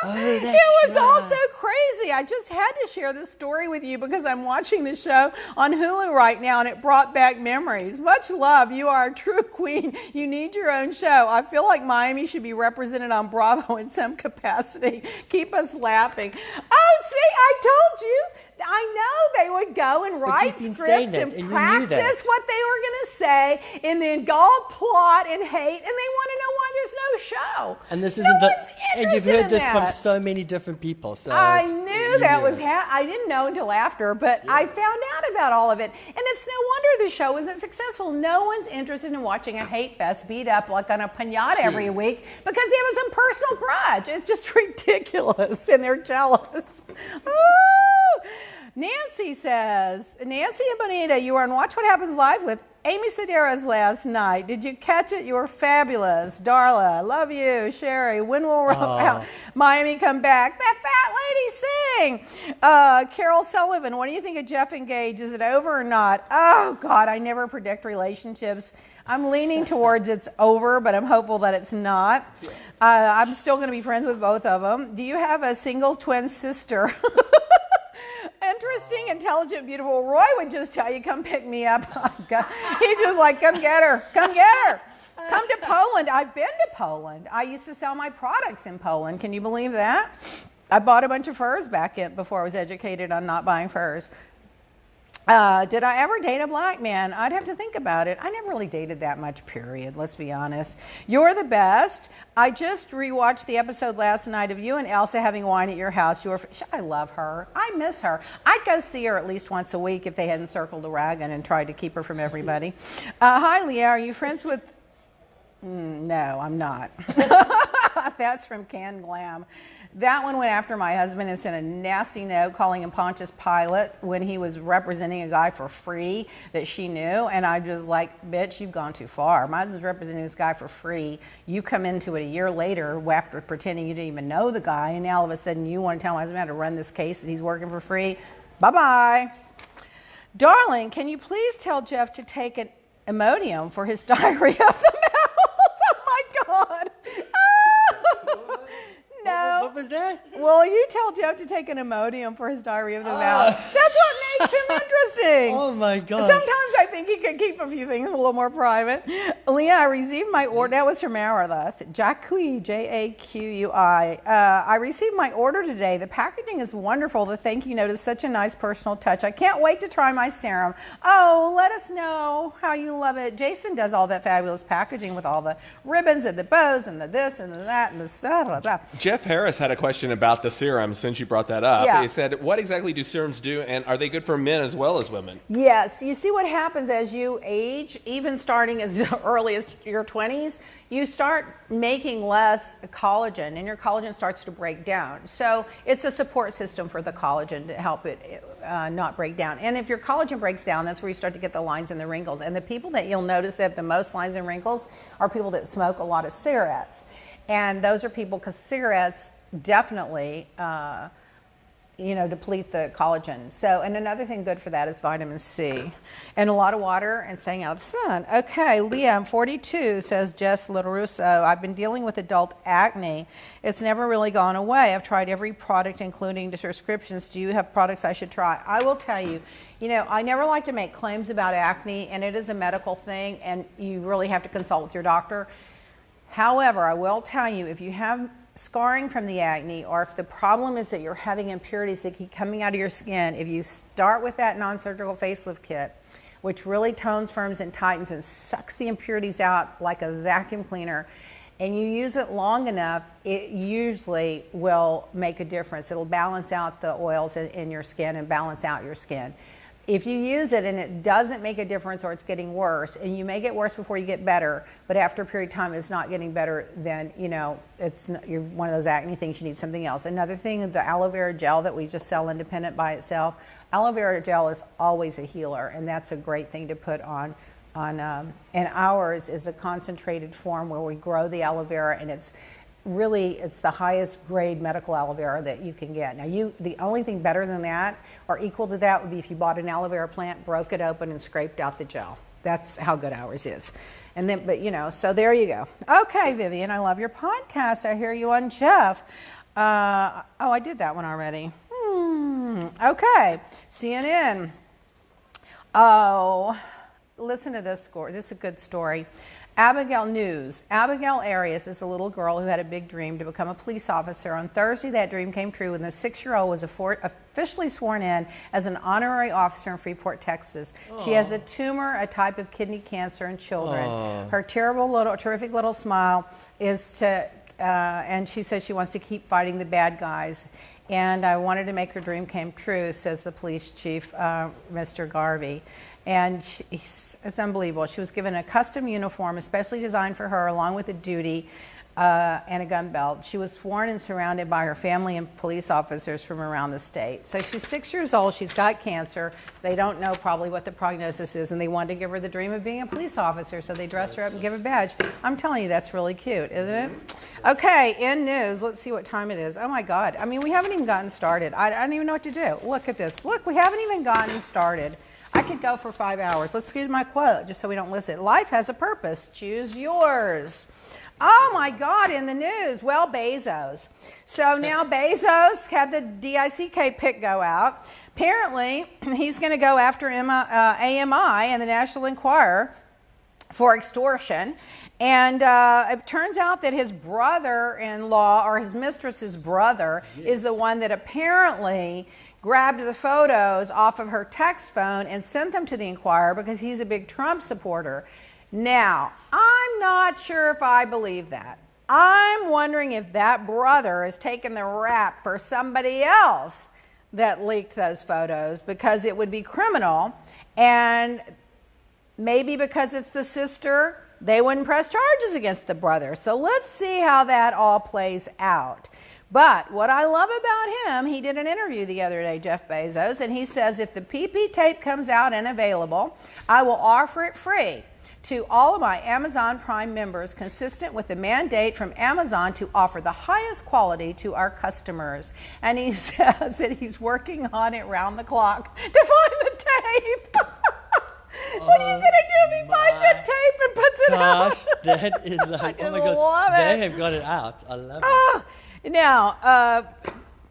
It was all so crazy. I just had to share this story with you because I'm watching the show on Hulu right now, and it brought back memories. Much love. You are a true queen. You need your own show. I feel like Miami should be represented on Bravo in some capacity. Keep us laughing. Oh, see, I told you. I know they would go and write scripts and practice what they were going to say, and then go plot and hate, and they want to know why there's no show. And this isn't and you've heard this from so many different people. So I knew that was. I didn't know until after, but I found out about all of it, and it's no wonder the show isn't successful. No one's interested in watching a hate fest beat up like on a pinata every week because they have some personal grudge. It's just ridiculous, and they're jealous. Oh! Nancy says, Nancy and Bonita, you were on Watch What Happens Live with Amy Sedaris last night. Did you catch it? You were fabulous. Darla, love you. Sherry, when will Miami come back? That fat lady sing. Carol Sullivan, what do you think of Jeff Engage? Is it over or not? Oh, God, I never predict relationships. I'm leaning towards it's over, but I'm hopeful that it's not. I'm still going to be friends with both of them. Do you have a single twin sister? Interesting, intelligent, beautiful. Roy would just tell you, come pick me up. He's just like, come get her. Come get her. Come to Poland. I've been to Poland. I used to sell my products in Poland. Can you believe that? I bought a bunch of furs back before I was educated on not buying furs. Did I ever date a black man? I'd have to think about it. I never really dated that much, period. Let's be honest. You're the best. I just rewatched the episode last night of you and Elsa having wine at your house. I love her. I miss her. I'd go see her at least once a week if they hadn't circled the wagon and tried to keep her from everybody. Hi, Leah. Are you friends with... No, I'm not. That's from Can Glam. That one went after my husband and sent a nasty note calling him Pontius Pilate when he was representing a guy for free that she knew. And I just like, bitch, you've gone too far. My husband's representing this guy for free. You come into it a year later after pretending you didn't even know the guy, and now all of a sudden you want to tell my husband how to run this case that he's working for free. Bye-bye. Darling, can you please tell Jeff to take an Imodium for his diarrhea of the mouth? Oh, my God. No. What was that? Well, you tell Jeff to take an Imodium for his diarrhea of the mouth. That's what makes him interesting. Oh, my God. Sometimes I think he could keep a few things a little more private. Leah, I received my order. That was from Aretha. Jaqui, Jaqui. I received my order today. The packaging is wonderful. The thank you note is such a nice personal touch. I can't wait to try my serum. Oh, let us know how you love it. Jason does all that fabulous packaging with all the ribbons and the bows and the this and the that and the blah, blah, blah. Jeff Harris had a question about the serum since you brought that up. Yeah. It said, what exactly do serums do, and are they good for men as well as women? Yes. You see what happens as you age, even starting as early as your 20s, you start making less collagen, and your collagen starts to break down. So it's a support system for the collagen to help it not break down. And if your collagen breaks down, that's where you start to get the lines and the wrinkles. And the people that you'll notice that have the most lines and wrinkles are people that smoke a lot of cigarettes. And those are people, because cigarettes definitely deplete the collagen. So, and another thing good for that is vitamin C. And a lot of water and staying out of the sun. Okay, Leah, I'm 42, says Jess Littlerusso. I've been dealing with adult acne. It's never really gone away. I've tried every product, including the prescriptions. Do you have products I should try? I will tell you, I never like to make claims about acne, and it is a medical thing, and you really have to consult with your doctor. However, I will tell you, if you have scarring from the acne, or if the problem is that you're having impurities that keep coming out of your skin, if you start with that non-surgical facelift kit, which really tones, firms, and tightens and sucks the impurities out like a vacuum cleaner, and you use it long enough, it usually will make a difference. It'll balance out the oils in your skin and balance out your skin. If you use it and it doesn't make a difference, or it's getting worse, and you may get worse before you get better, but after a period of time it's not getting better, then you're one of those acne things, you need something else. Another thing, the aloe vera gel that we just sell independent by itself, aloe vera gel is always a healer, and that's a great thing to put on. And ours is a concentrated form where we grow the aloe vera, and it's the highest grade medical aloe vera that you can get. Now, the only thing better than that or equal to that would be if you bought an aloe vera plant, broke it open, and scraped out the gel. That's how good ours is. And then, so there you go. Okay, Vivian, I love your podcast. I hear you on Jeff. I did that one already. Okay, CNN. Oh, listen to this story. This is a good story. Abigail News. Abigail Arias is a little girl who had a big dream to become a police officer. On Thursday, that dream came true when the 6-year-old was officially sworn in as an honorary officer in Freeport, Texas. Aww. She has a tumor, a type of kidney cancer in children. Aww. Her terrific little smile is and she says she wants to keep fighting the bad guys. And I wanted to make her dream come true, says the police chief, Mr. Garvey. And it's unbelievable. She was given a custom uniform, especially designed for her, along with a duty and a gun belt. She was sworn and surrounded by her family and police officers from around the state. So she's 6 years old. She's got cancer. They don't know probably what the prognosis is, and they wanted to give her the dream of being a police officer, so they dressed her up and give her a badge. I'm telling you, that's really cute, isn't it? Okay, in news, let's see what time it is. Oh, my God. I mean, we haven't even gotten started. I don't even know what to do. Look at this. Look, we haven't even gotten started. I could go for 5 hours. Let's get my quote, just so we don't lose it. Life has a purpose. Choose yours. Oh, my God, in the news. Well, Bezos. So now Bezos had the DICK pick go out. Apparently, he's going to go after AMI and the National Enquirer for extortion. And it turns out that his brother-in-law, or his mistress's brother, is the one that apparently grabbed the photos off of her text phone and sent them to the Enquirer because he's a big Trump supporter. Now, I'm not sure if I believe that. I'm wondering if that brother is taking the rap for somebody else that leaked those photos, because it would be criminal, and maybe because it's the sister, they wouldn't press charges against the brother. So let's see how that all plays out. But what I love about him, he did an interview the other day, Jeff Bezos, and he says, if the PP tape comes out and available, I will offer it free to all of my Amazon Prime members, consistent with the mandate from Amazon to offer the highest quality to our customers. And he says that he's working on it round the clock to find the tape. What are you going to do if he finds that tape and puts it out? Gosh, that is like, oh my God, they have got it out. I love it. Now,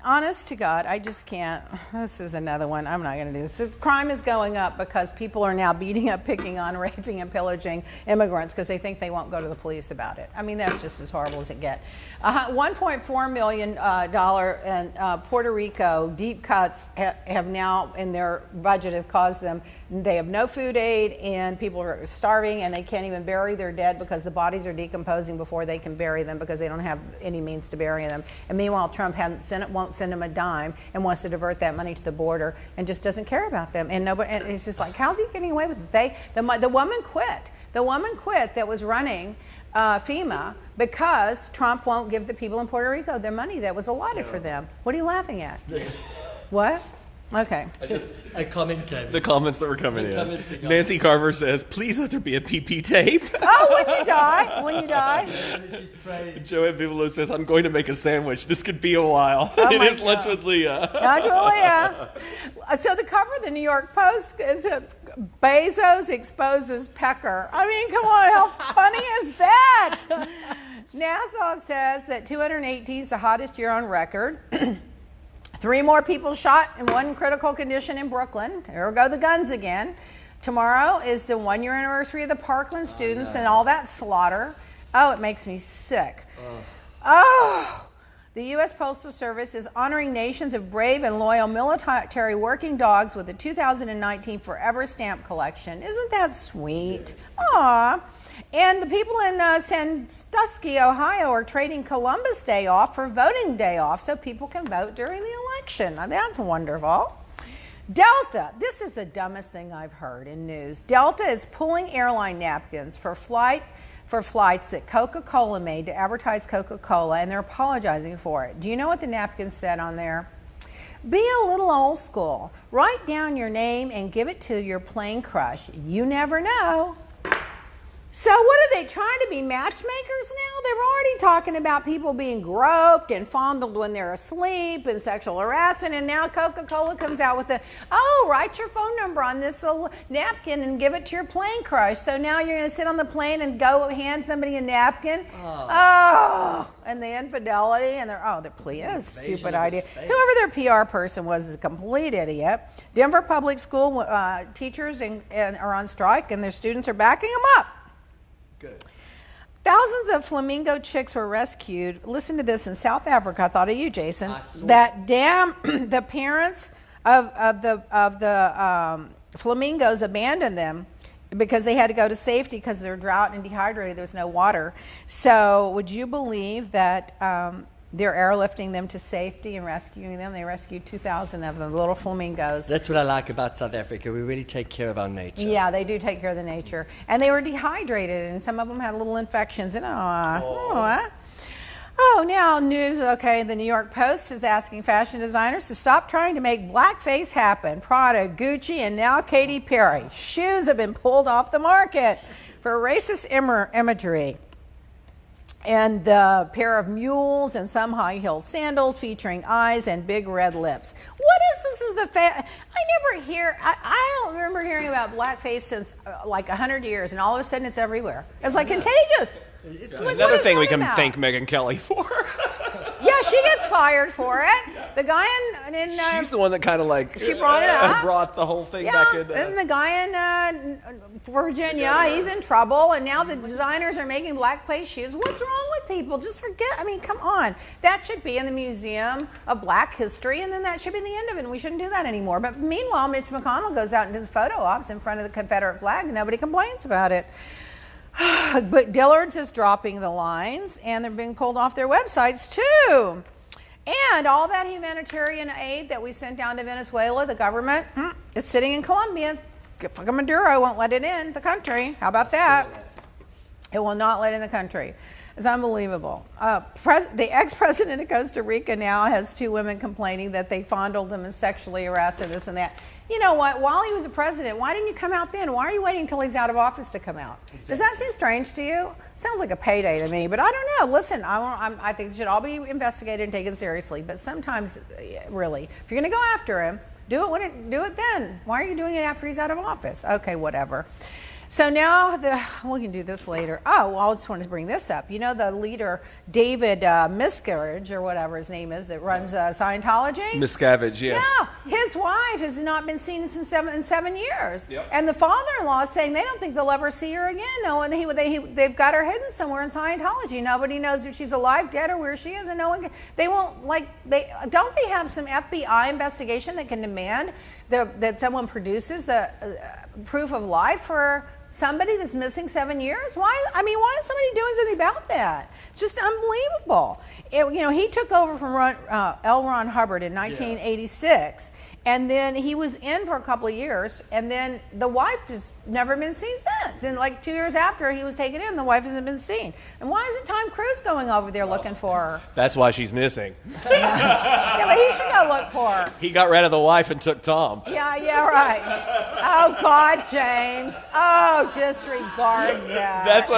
honest to God, I just can't. This is another one. I'm not going to do this. Crime is going up because people are now beating up, picking on, raping, and pillaging immigrants because they think they won't go to the police about it. I mean, that's just as horrible as it gets. $1.4 million in Puerto Rico deep cuts have now in their budget have caused them. They have no food aid and people are starving and they can't even bury their dead because the bodies are decomposing before they can bury them because they don't have any means to bury them. And meanwhile, Trump won't send them a dime and wants to divert that money to the border and just doesn't care about them. And nobody, and it's just like, how's he getting away with it? The woman quit. The woman quit that was running FEMA because Trump won't give the people in Puerto Rico their money that was allotted for them. What are you laughing at? What? Okay. A comment came. The comments that were coming in. Nancy Carver says, please let there be a PP tape. Oh, when you die. When you die. Joanne Vivolo says, I'm going to make a sandwich. This could be a while. Oh it is God. Lunch with Leah. Lunch with Leah. So the cover of the New York Post is Bezos exposes pecker. I mean, come on, how funny is that? NASA says that 218 is the hottest year on record. 3 more people shot in 1 critical condition in Brooklyn. There go the guns again. Tomorrow is the 1-year anniversary of the Parkland students and all that slaughter. Oh, it makes me sick. Oh. The U.S. Postal Service is honoring nations of brave and loyal military working dogs with the 2019 Forever Stamp Collection. Isn't that sweet? Aw. And the people in Sandusky, Ohio are trading Columbus Day off for voting day off so people can vote during the election. Now, that's wonderful. Delta, this is the dumbest thing I've heard in news. Delta is pulling airline napkins for flights that Coca-Cola made to advertise Coca-Cola, and they're apologizing for it. Do you know what the napkin said on there? Be a little old school. Write down your name and give it to your plane crush. You never know. So what are they trying to be matchmakers now? They're already talking about people being groped and fondled when they're asleep and sexual harassment, and now Coca-Cola comes out with write your phone number on this little napkin and give it to your plane crush. So now you're going to sit on the plane and go hand somebody a napkin? And the infidelity and their plea is a stupid idea. Whoever their PR person was is a complete idiot. Denver public school teachers are on strike and their students are backing them up. Good. Thousands of flamingo chicks were rescued. Listen to this in South Africa. I thought of you, Jason. The parents of the flamingos abandoned them because they had to go to safety because they're drought and dehydrated. There was no water. So would you believe that they're airlifting them to safety and rescuing them? They rescued 2,000 of them, the little flamingos. That's what I like about South Africa. We really take care of our nature. Yeah, they do take care of the nature. And they were dehydrated, and some of them had little infections. And now news. Okay, the New York Post is asking fashion designers to stop trying to make blackface happen. Prada, Gucci, and now Katy Perry. Shoes have been pulled off the market for racist imagery. And a pair of mules and some high-heeled sandals featuring eyes and big red lips. What is this? I don't remember hearing about blackface since like 100 years, and all of a sudden it's everywhere. It's like contagious. Another thing we can thank Megyn Kelly for. Yeah, she gets fired for it. Yeah. The guy in she's the one that kind of she brought it up. Brought the whole thing back in. And the guy in Virginia, he's in trouble, and now the designers are making blackface shoes. What's wrong with people? Just forget. I mean, come on. That should be in the Museum of Black History, and then that should be the end of it, and we shouldn't do that anymore. But meanwhile, Mitch McConnell goes out and does photo ops in front of the Confederate flag, and nobody complains about it. But Dillard's is dropping the lines, and they're being pulled off their websites too. And all that humanitarian aid that we sent down to Venezuela, the government, it's sitting in Colombia. Fucking Maduro won't let it in the country. How about that? It will not let in the country. It's unbelievable. The ex-president of Costa Rica now has 2 women complaining that they fondled him and sexually harassed him, this and that. You know what? While he was a president, why didn't you come out then? Why are you waiting until he's out of office to come out? Exactly. Does that seem strange to you? Sounds like a payday to me, but I don't know. Listen, I think it should all be investigated and taken seriously. But sometimes, really, if you're going to go after him, do it then. Why are you doing it after he's out of office? Okay, whatever. So now we can do this later. Oh, well, I just wanted to bring this up. You know the leader, David Miscavige, or whatever his name is, that runs Scientology? Miscavige, yes. Yeah, his wife has not been seen in 7 years. Yep. And the father-in-law is saying they don't think they'll ever see her again. No, and they've got her hidden somewhere in Scientology. Nobody knows if she's alive, dead, or where she is, and no one they won't, don't they have some FBI investigation that can demand that someone produces the proof of life for somebody that's missing 7 years? Why is somebody doing something about that? It's just unbelievable. He took over from L. Ron Hubbard in 1986, and then he was in for a couple of years, and then the wife has never been seen since. And like 2 years after he was taken in, the wife hasn't been seen. And why isn't Tom Cruise going over there looking for her? That's why she's missing. Yeah, but he should go look for her. He got rid of the wife and took Tom. Yeah, right. Oh, God, James. Oh, disregard that.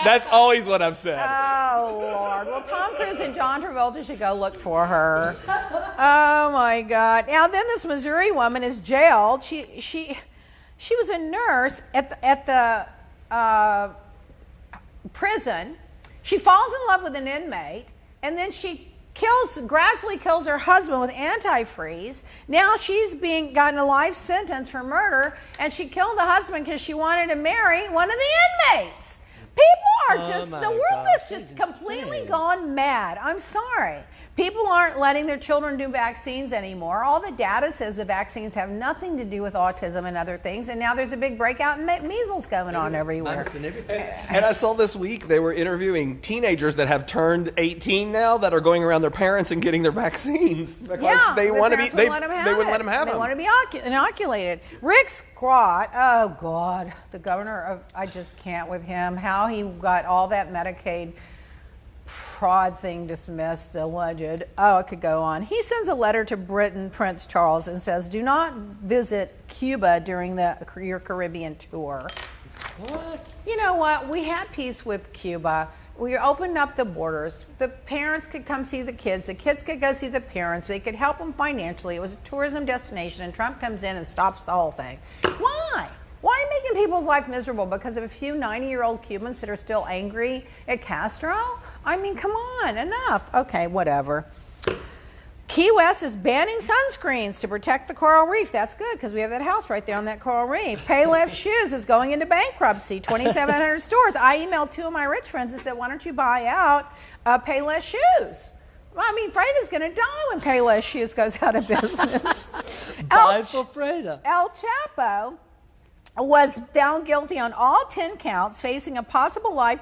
That's always what I've said. Oh, Lord. Well, Tom Cruise and John Travolta should go look for her. Oh, my God. Now, then this Missouri woman is jailed. She was a nurse at the prison. She falls in love with an inmate, and then she gradually kills her husband with antifreeze. Now she's gotten a life sentence for murder, and she killed the husband because she wanted to marry one of the inmates. People are the world is just completely gone mad. I'm sorry. People aren't letting their children do vaccines anymore. All the data says the vaccines have nothing to do with autism and other things, and now there's a big breakout in measles going on everywhere. And I saw this week they were interviewing teenagers that have turned 18 now that are going around their parents and getting their vaccines because they want to be they wouldn't let them have them. They want to be inoculated. Rick Scott, oh God, the governor of, I just can't with him. How he got all that Medicaid fraud thing dismissed, alleged. Oh, it could go on. He sends a letter to Britain Prince Charles and says, do not visit Cuba during your Caribbean tour. What? You know what? We had peace with Cuba. We opened up the borders. The parents could come see the kids could go see the parents. They could help them financially. It was a tourism destination, and Trump comes in and stops the whole thing. Why? Why are you making people's life miserable because of a few 90-year-old Cubans that are still angry at Castro? I mean, come on, enough. Okay, whatever. Key West is banning sunscreens to protect the coral reef. That's good because we have that house right there on that coral reef. Payless Shoes is going into bankruptcy, 2,700 stores. I emailed 2 of my rich friends and said, why don't you buy out Payless Shoes? Well, I mean, Freda's going to die when Payless Shoes goes out of business. Buy for Freda. El Chapo was found guilty on all 10 counts, facing a possible life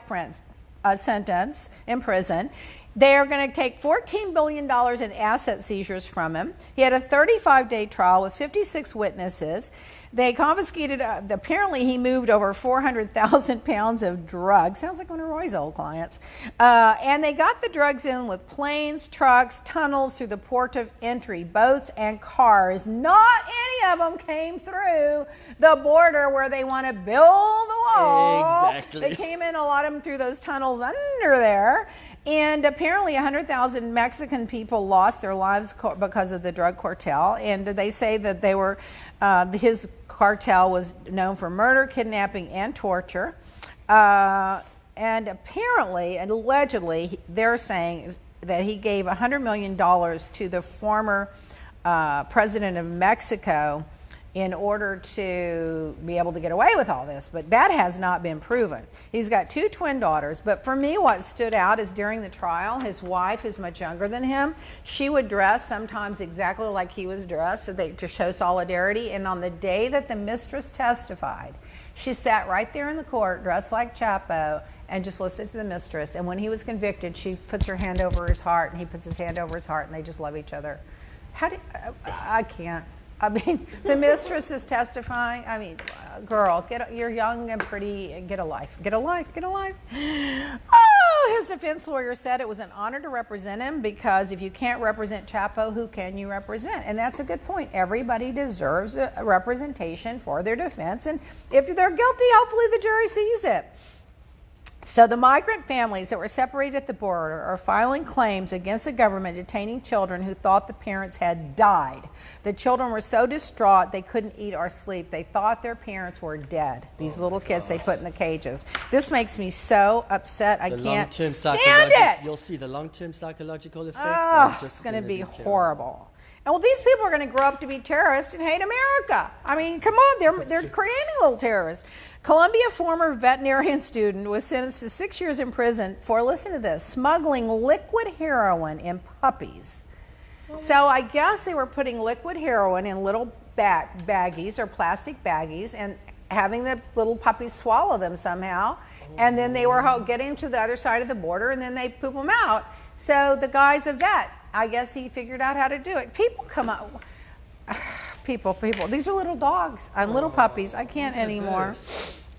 sentence in prison. They are going to take $14 billion in asset seizures from him. He had a 35-day trial with 56 witnesses. They confiscated, apparently he moved over 400,000 pounds of drugs. Sounds like one of Roy's old clients. And they got the drugs in with planes, trucks, tunnels through the port of entry, boats and cars. Not any of them came through the border where they want to build the wall. Exactly. They came in, a lot of them, through those tunnels under there. And apparently 100,000 Mexican people lost their lives because of the drug cartel. And they say that they were, his cartel was known for murder, kidnapping, and torture. And apparently, and allegedly, they're saying that he gave $100 million to the former president of Mexico in order to be able to get away with all this. But that has not been proven. He's got 2 twin daughters. But for me, what stood out is during the trial, his wife, who's much younger than him, she would dress sometimes exactly like he was dressed to show solidarity. And on the day that the mistress testified, she sat right there in the court, dressed like Chapo, and just listened to the mistress. And when he was convicted, she puts her hand over his heart, and he puts his hand over his heart, and they just love each other. I can't. I mean, the mistress is testifying. I mean, girl, you're young and pretty, and get a life. Get a life. Get a life. Oh, his defense lawyer said it was an honor to represent him because if you can't represent Chapo, who can you represent? And that's a good point. Everybody deserves a representation for their defense. And if they're guilty, hopefully the jury sees it. So the migrant families that were separated at the border are filing claims against the government detaining children who thought the parents had died. The children were so distraught they couldn't eat or sleep. They thought their parents were dead. These little kids they put in the cages. This makes me so upset. I can't stand it. You'll see the long-term psychological effects. Oh, it's going to be horrible. And well, these people are going to grow up to be terrorists and hate America. I mean, come on, they're creating little terrorists. Columbia former veterinarian student was sentenced to 6 years in prison for, listen to this, smuggling liquid heroin in puppies. So I guess they were putting liquid heroin in little baggies or plastic baggies and having the little puppies swallow them somehow. And then they were getting to the other side of the border and then they poop them out. So the guy's a vet. I guess he figured out how to do it. People come up. People. These are little dogs and little puppies. I can't anymore.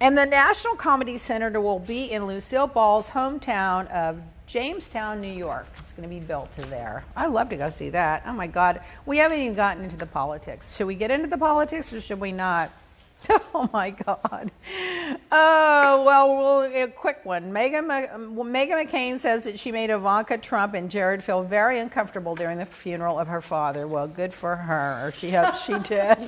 And the National Comedy Center will be in Lucille Ball's hometown of Jamestown, New York. It's going to be built to there. I'd love to go see that. Oh my God. We haven't even gotten into the politics. Should we get into the politics or should we not? Oh my God. Oh, well, a quick one. Meghan McCain says that she made Ivanka Trump and Jared feel very uncomfortable during the funeral of her father. Well, good for her. She hopes she did.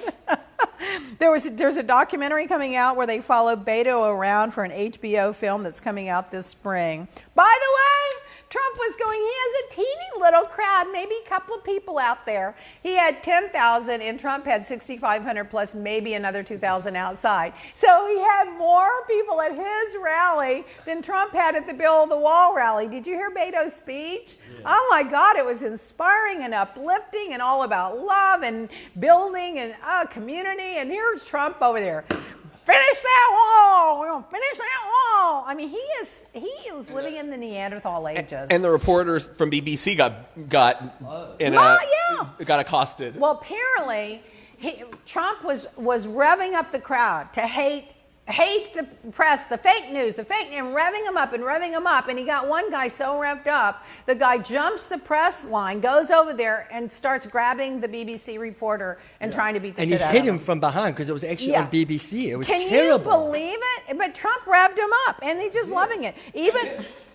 There's a documentary coming out where they follow Beto around for an HBO film that's coming out this spring. By the way, Trump was going, he has a teeny little crowd, maybe a couple of people out there. He had 10,000 and Trump had 6,500 plus maybe another 2,000 outside. So he had more people at his rally than Trump had at the Build the Wall rally. Did you hear Beto's speech? Yeah. Oh my God, it was inspiring and uplifting and all about love and building and community. And here's Trump over there. Finish that wall. We're going to finish that wall. I mean, he is living in the Neanderthal ages. And the reporters from BBC got accosted. Well, apparently, Trump was revving up the crowd to hate the press, the fake news, and revving them up. And he got one guy so revved up, the guy jumps the press line, goes over there, and starts grabbing the BBC reporter and trying to beat the shit out of him. And he hit him from behind because it was actually on BBC. It was terrible. Can you believe it? But Trump revved him up, and he's just loving it.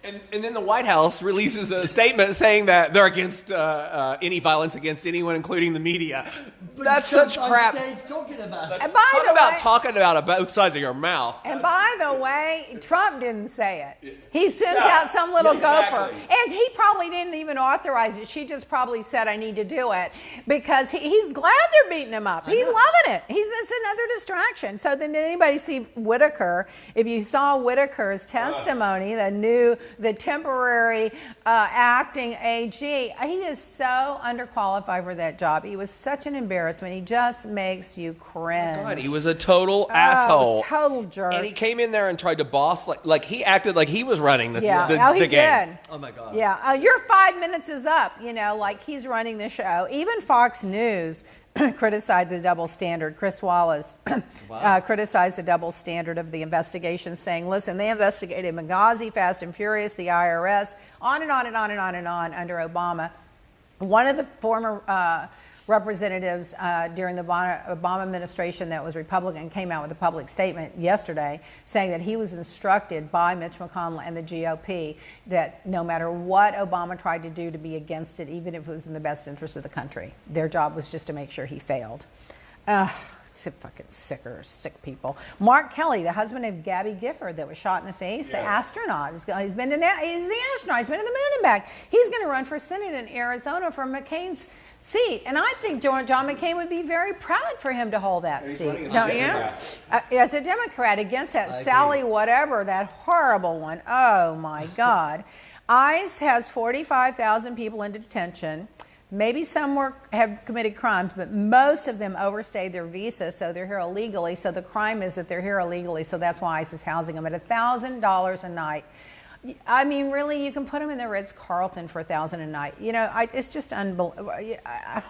And then the White House releases a statement saying that they're against any violence against anyone, including the media. But that's such crap. Talking about it. Talking about both sides of your mouth. And by the way, Trump didn't say it. He sent out some little gopher. And he probably didn't even authorize it. She just probably said, I need to do it. Because he's glad they're beating him up. He's loving it. It's another distraction. So then did anybody see Whitaker? If you saw Whitaker's testimony, the temporary acting AG, he is so underqualified for that job. He was such an embarrassment. He just makes you cringe. God, he was a total asshole. Total jerk. And he came in there and tried to boss, like he acted like he was running the game. He did. Oh my God. Yeah, your 5 minutes is up, like he's running the show. Even Fox News criticized the double standard. Chris Wallace criticized the double standard of the investigation, saying, listen, they investigated Benghazi, Fast and Furious, the IRS, on and on and on and on and on under Obama. One of the former representatives during the Obama administration that was Republican came out with a public statement yesterday saying that he was instructed by Mitch McConnell and the GOP that no matter what Obama tried to do to be against it, even if it was in the best interest of the country, their job was just to make sure he failed. Fucking sick people. Mark Kelly, the husband of Gabby Gifford that was shot in the face, the astronaut. He's the astronaut. He's been to the moon and back. He's going to run for Senate in Arizona for McCain's seat. And I think John McCain would be very proud for him to hold that seat. Don't you? As a Democrat against that Sally whatever, that horrible one. Oh, my God. ICE has 45,000 people in detention. Maybe some have committed crimes, but most of them overstayed their visa, so they're here illegally. So the crime is that they're here illegally, so that's why ICE is housing them at $1,000 a night. I mean, really, you can put them in the Ritz-Carlton for $1,000 a night. It's just unbelievable.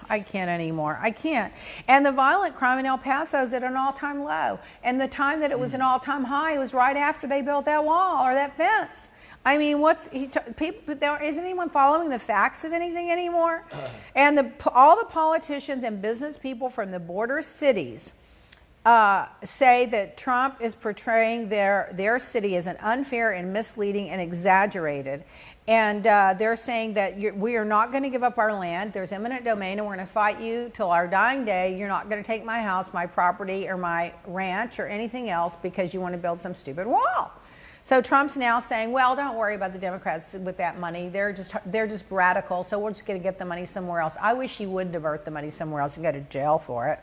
I can't anymore. I can't. And the violent crime in El Paso is at an all-time low. And the time that it was an all-time high was right after they built that wall or that fence. I mean, isn't anyone following the facts of anything anymore? And all the politicians and business people from the border cities say that Trump is portraying their city as an unfair and misleading and exaggerated. And they're saying that we are not going to give up our land. There's eminent domain, and we're going to fight you till our dying day. You're not going to take my house, my property, or my ranch, or anything else because you want to build some stupid wall. So Trump's now saying, well, don't worry about the Democrats with that money. They're just radical, so we're just going to get the money somewhere else. I wish he would divert the money somewhere else and go to jail for it.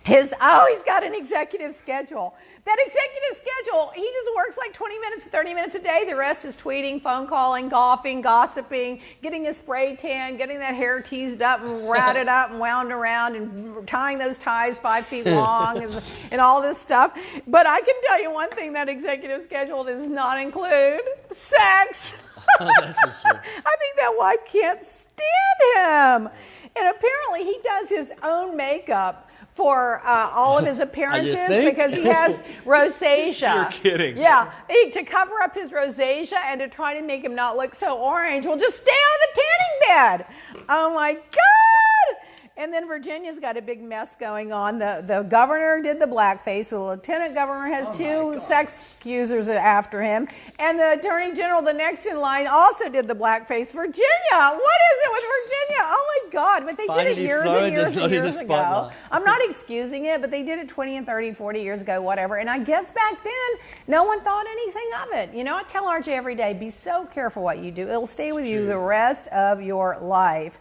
He's got an executive schedule. That executive schedule, he just works like 20 minutes, 30 minutes a day. The rest is tweeting, phone calling, golfing, gossiping, getting a spray tan, getting that hair teased up and ratted up and wound around and tying those ties 5 feet long and all this stuff. But I can tell you one thing that executive schedule does not include: sex. Oh, that's for sure. I think that wife can't stand him. And apparently he does his own makeup for all of his appearances because he has rosacea. You're kidding. Yeah, to cover up his rosacea and to try to make him not look so orange, will just stay on the tanning bed. Oh my God! And then Virginia's got a big mess going on. The governor did the blackface. The lieutenant governor has 2 sex accusers after him. And the attorney general, the next in line, also did the blackface. Virginia, what is it with Virginia? Oh my God, but they did it years and years and years ago. I'm not excusing it, but they did it 20 and 30, 40 years ago, whatever. And I guess back then, no one thought anything of it. You know, I tell RJ every day, be so careful what you do. It'll stay with you the rest of your life.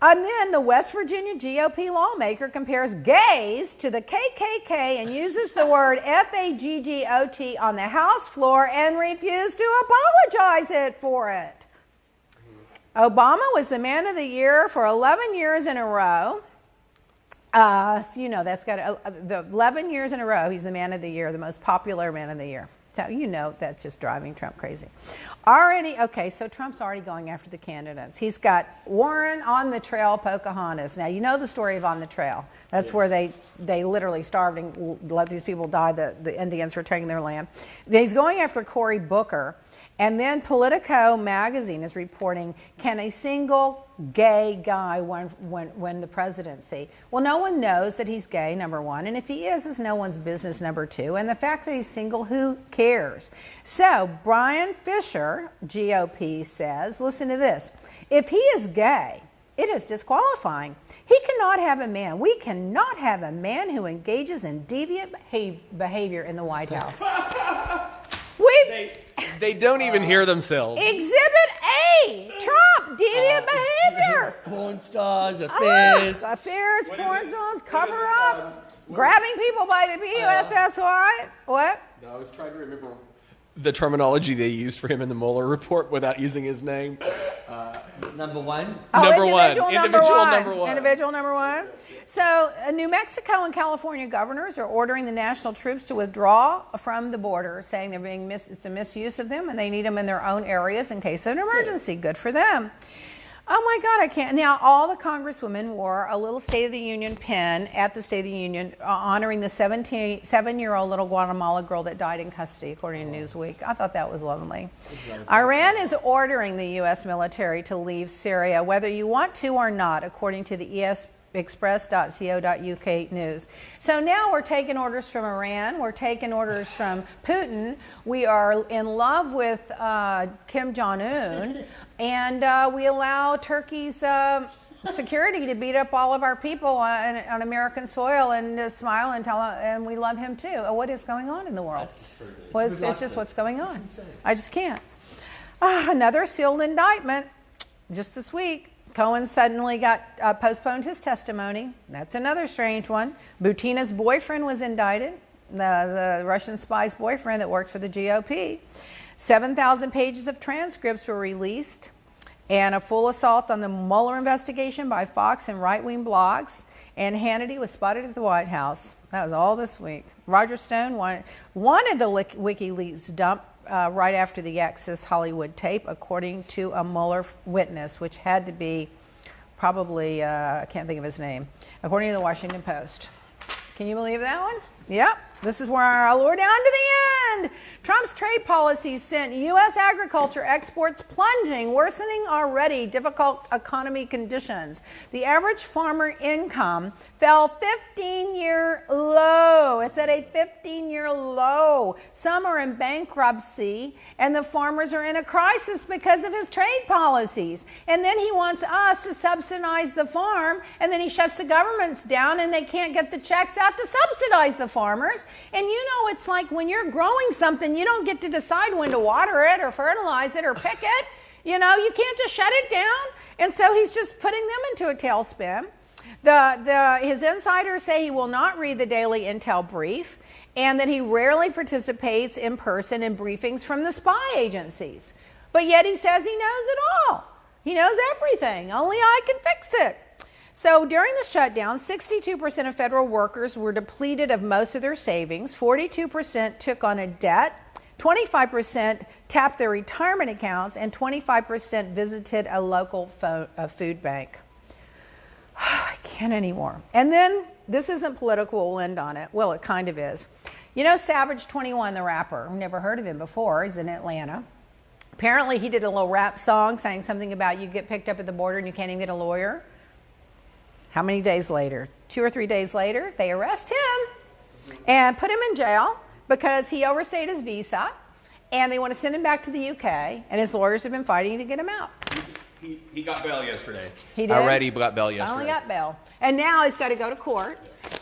And then the West Virginia GOP lawmaker compares gays to the KKK and uses the word FAGGOT on the House floor and refused to apologize for it. Obama was the man of the year for 11 years in a row. So you know, that's got the 11 years in a row, he's the man of the year, the most popular man of the year. So you know that's just driving Trump crazy. So Trump's already going after the candidates. He's got Warren on the trail, Pocahontas. Now, you know the story of On the Trail. That's where they literally starved and let these people die, the Indians for taking their land. He's going after Cory Booker. And then Politico magazine is reporting, can a single gay guy win the presidency? Well, no one knows that he's gay, number one. And if he is, it's no one's business, number two. And the fact that he's single, who cares? So Brian Fisher, GOP, says, listen to this. If he is gay, it is disqualifying. He cannot have a man. We cannot have a man who engages in deviant behavior in the White House. They don't even hear themselves. Exhibit A, Trump, deviant behavior. Porn stars, affairs. Affairs, porn stars, cover up, grabbing people by the PUSSY. What? No, I was trying to remember the terminology they used for him in the Mueller report without using his name. Number one? Individual number one. Individual number one. So New Mexico and California governors are ordering the national troops to withdraw from the border, saying they're it's a misuse of them and they need them in their own areas in case of an emergency. Good for them. Oh my God, I can't. Now, all the congresswomen wore a little State of the Union pin at the State of the Union honoring the 7-year-old little Guatemala girl that died in custody, according to Newsweek. I thought that was lovely. Iran is ordering the U.S. military to leave Syria, whether you want to or not, according to the express.co.uk news. So now we're taking orders from Iran, we're taking orders from Putin, we are in love with Kim Jong-un, and we allow Turkey's security to beat up all of our people on American soil and smile and tell and we love him too. What is going on in the world? Well, it's just what's going on. I just can't. Another sealed indictment just this week. Cohen suddenly got postponed his testimony. That's another strange one. Butina's boyfriend was indicted, the Russian spy's boyfriend that works for the GOP. 7,000 pages of transcripts were released, and a full assault on the Mueller investigation by Fox and right-wing blogs. And Hannity was spotted at the White House. That was all this week. Roger Stone wanted the WikiLeaks dump right after the Access Hollywood tape, according to a Mueller witness, which had to be probably, I can't think of his name, according to the Washington Post. Can you believe that one? Yep. This is where we're down to the trend. Trump's trade policies sent U.S. agriculture exports plunging, worsening already difficult economy conditions. The average farmer income fell 15-year low. It's at a 15-year low. Some are in bankruptcy, and the farmers are in a crisis because of his trade policies. And then he wants us to subsidize the farm, and then he shuts the governments down, and they can't get the checks out to subsidize the farmers. And you know, it's like when you're growing something, you don't get to decide when to water it or fertilize it or pick it. You know, you can't just shut it down. And so he's just putting them into a tailspin. His insiders say he will not read the daily intel brief and that he rarely participates in person in briefings from the spy agencies. But yet he says he knows it all. He knows everything. Only I can fix it. So during the shutdown, 62% of federal workers were depleted of most of their savings. 42% took on a debt. 25% tapped their retirement accounts, and 25% visited a local food bank. I can't anymore. And then, this isn't political, we'll end on it. Well, it kind of is. You know Savage 21, the rapper? I've never heard of him before. He's in Atlanta. Apparently, he did a little rap song saying something about you get picked up at the border and you can't even get a lawyer. How many days later? 2 or 3 days later, they arrest him and put him in jail because he overstayed his visa, and they want to send him back to the UK, and his lawyers have been fighting to get him out. He got bail yesterday. He did? Already got bail yesterday. Finally got bail. And now he's got to go to court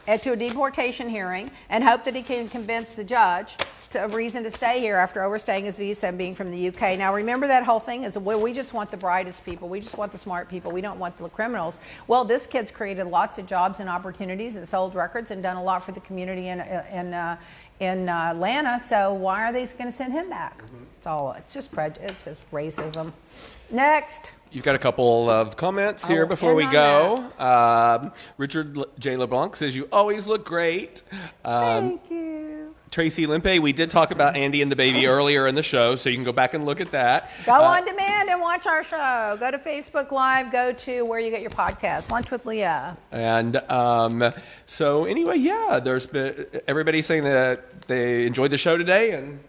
to a deportation hearing and hope that he can convince the judge to a reason to stay here after overstaying his visa and being from the UK. Now remember that whole thing is, well, we just want the brightest people. We just want the smart people. We don't want the criminals. Well, this kid's created lots of jobs and opportunities and sold records and done a lot for the community in Atlanta. So why are they going to send him back? It's just prejudice. It's just racism. Next. You've got a couple of comments here before we go. Richard J. LeBlanc says, you always look great. Thank you. Tracy Limpe, we did talk about Andy and the baby earlier in the show, so you can go back and look at that. Go on demand and watch our show. Go to Facebook Live. Go to where you get your podcast, Lunch with Leah. And so anyway, yeah, there's been everybody saying that they enjoyed the show today, and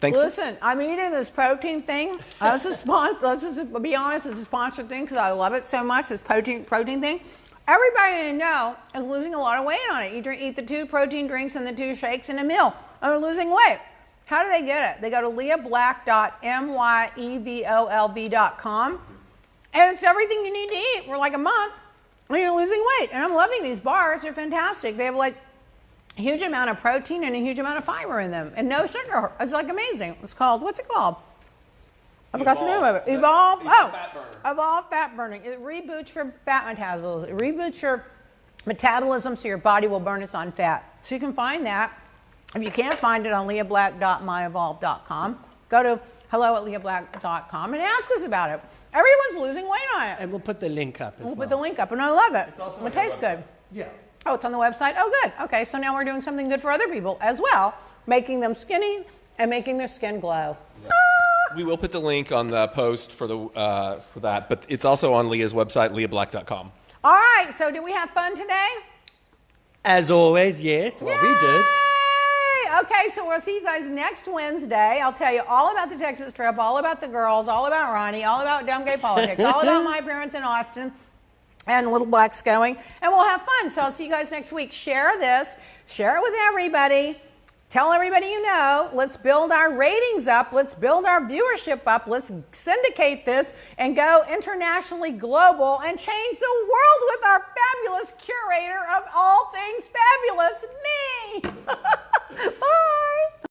thanks. Listen, I'm eating this protein thing. Let's just be honest, it's a sponsored thing because I love it so much, this protein thing. Everybody I know is losing a lot of weight on it. You eat the 2 protein drinks and the 2 shakes in a meal, and they're losing weight. How do they get it? They go to leahblack.myEvolv.com, and it's everything you need to eat for like a month, and you're losing weight. And I'm loving these bars. They're fantastic. They have like a huge amount of protein and a huge amount of fiber in them, and no sugar. It's like amazing. It's called, what's it called? I forgot the name of it. Evolve. Evolve Fat Burning. It reboots your fat metabolism. It reboots your metabolism so your body will burn its own fat. So you can find that. If you can't find it on leahblack.myevolve.com, go to hello@leahblack.com and ask us about it. Everyone's losing weight on it. And we'll put the link up as well. We'll put the link up, and I love it. It tastes good. Yeah. Oh, it's on the website? Oh, good. Okay, so now we're doing something good for other people as well, making them skinny and making their skin glow. Yeah. We will put the link on the post for that, but it's also on Leah's website, leahblack.com. All right, so did we have fun today? As always, yes. Well, we did. Okay, so we'll see you guys next Wednesday. I'll tell you all about the Texas trip, all about the girls, all about Ronnie, all about dumb gay politics, all about my parents in Austin and Little Black's going, and we'll have fun. So I'll see you guys next week. Share this. Share it with everybody. Tell everybody you know. Let's build our ratings up. Let's build our viewership up. Let's syndicate this and go internationally global and change the world with our fabulous curator of all things fabulous, me.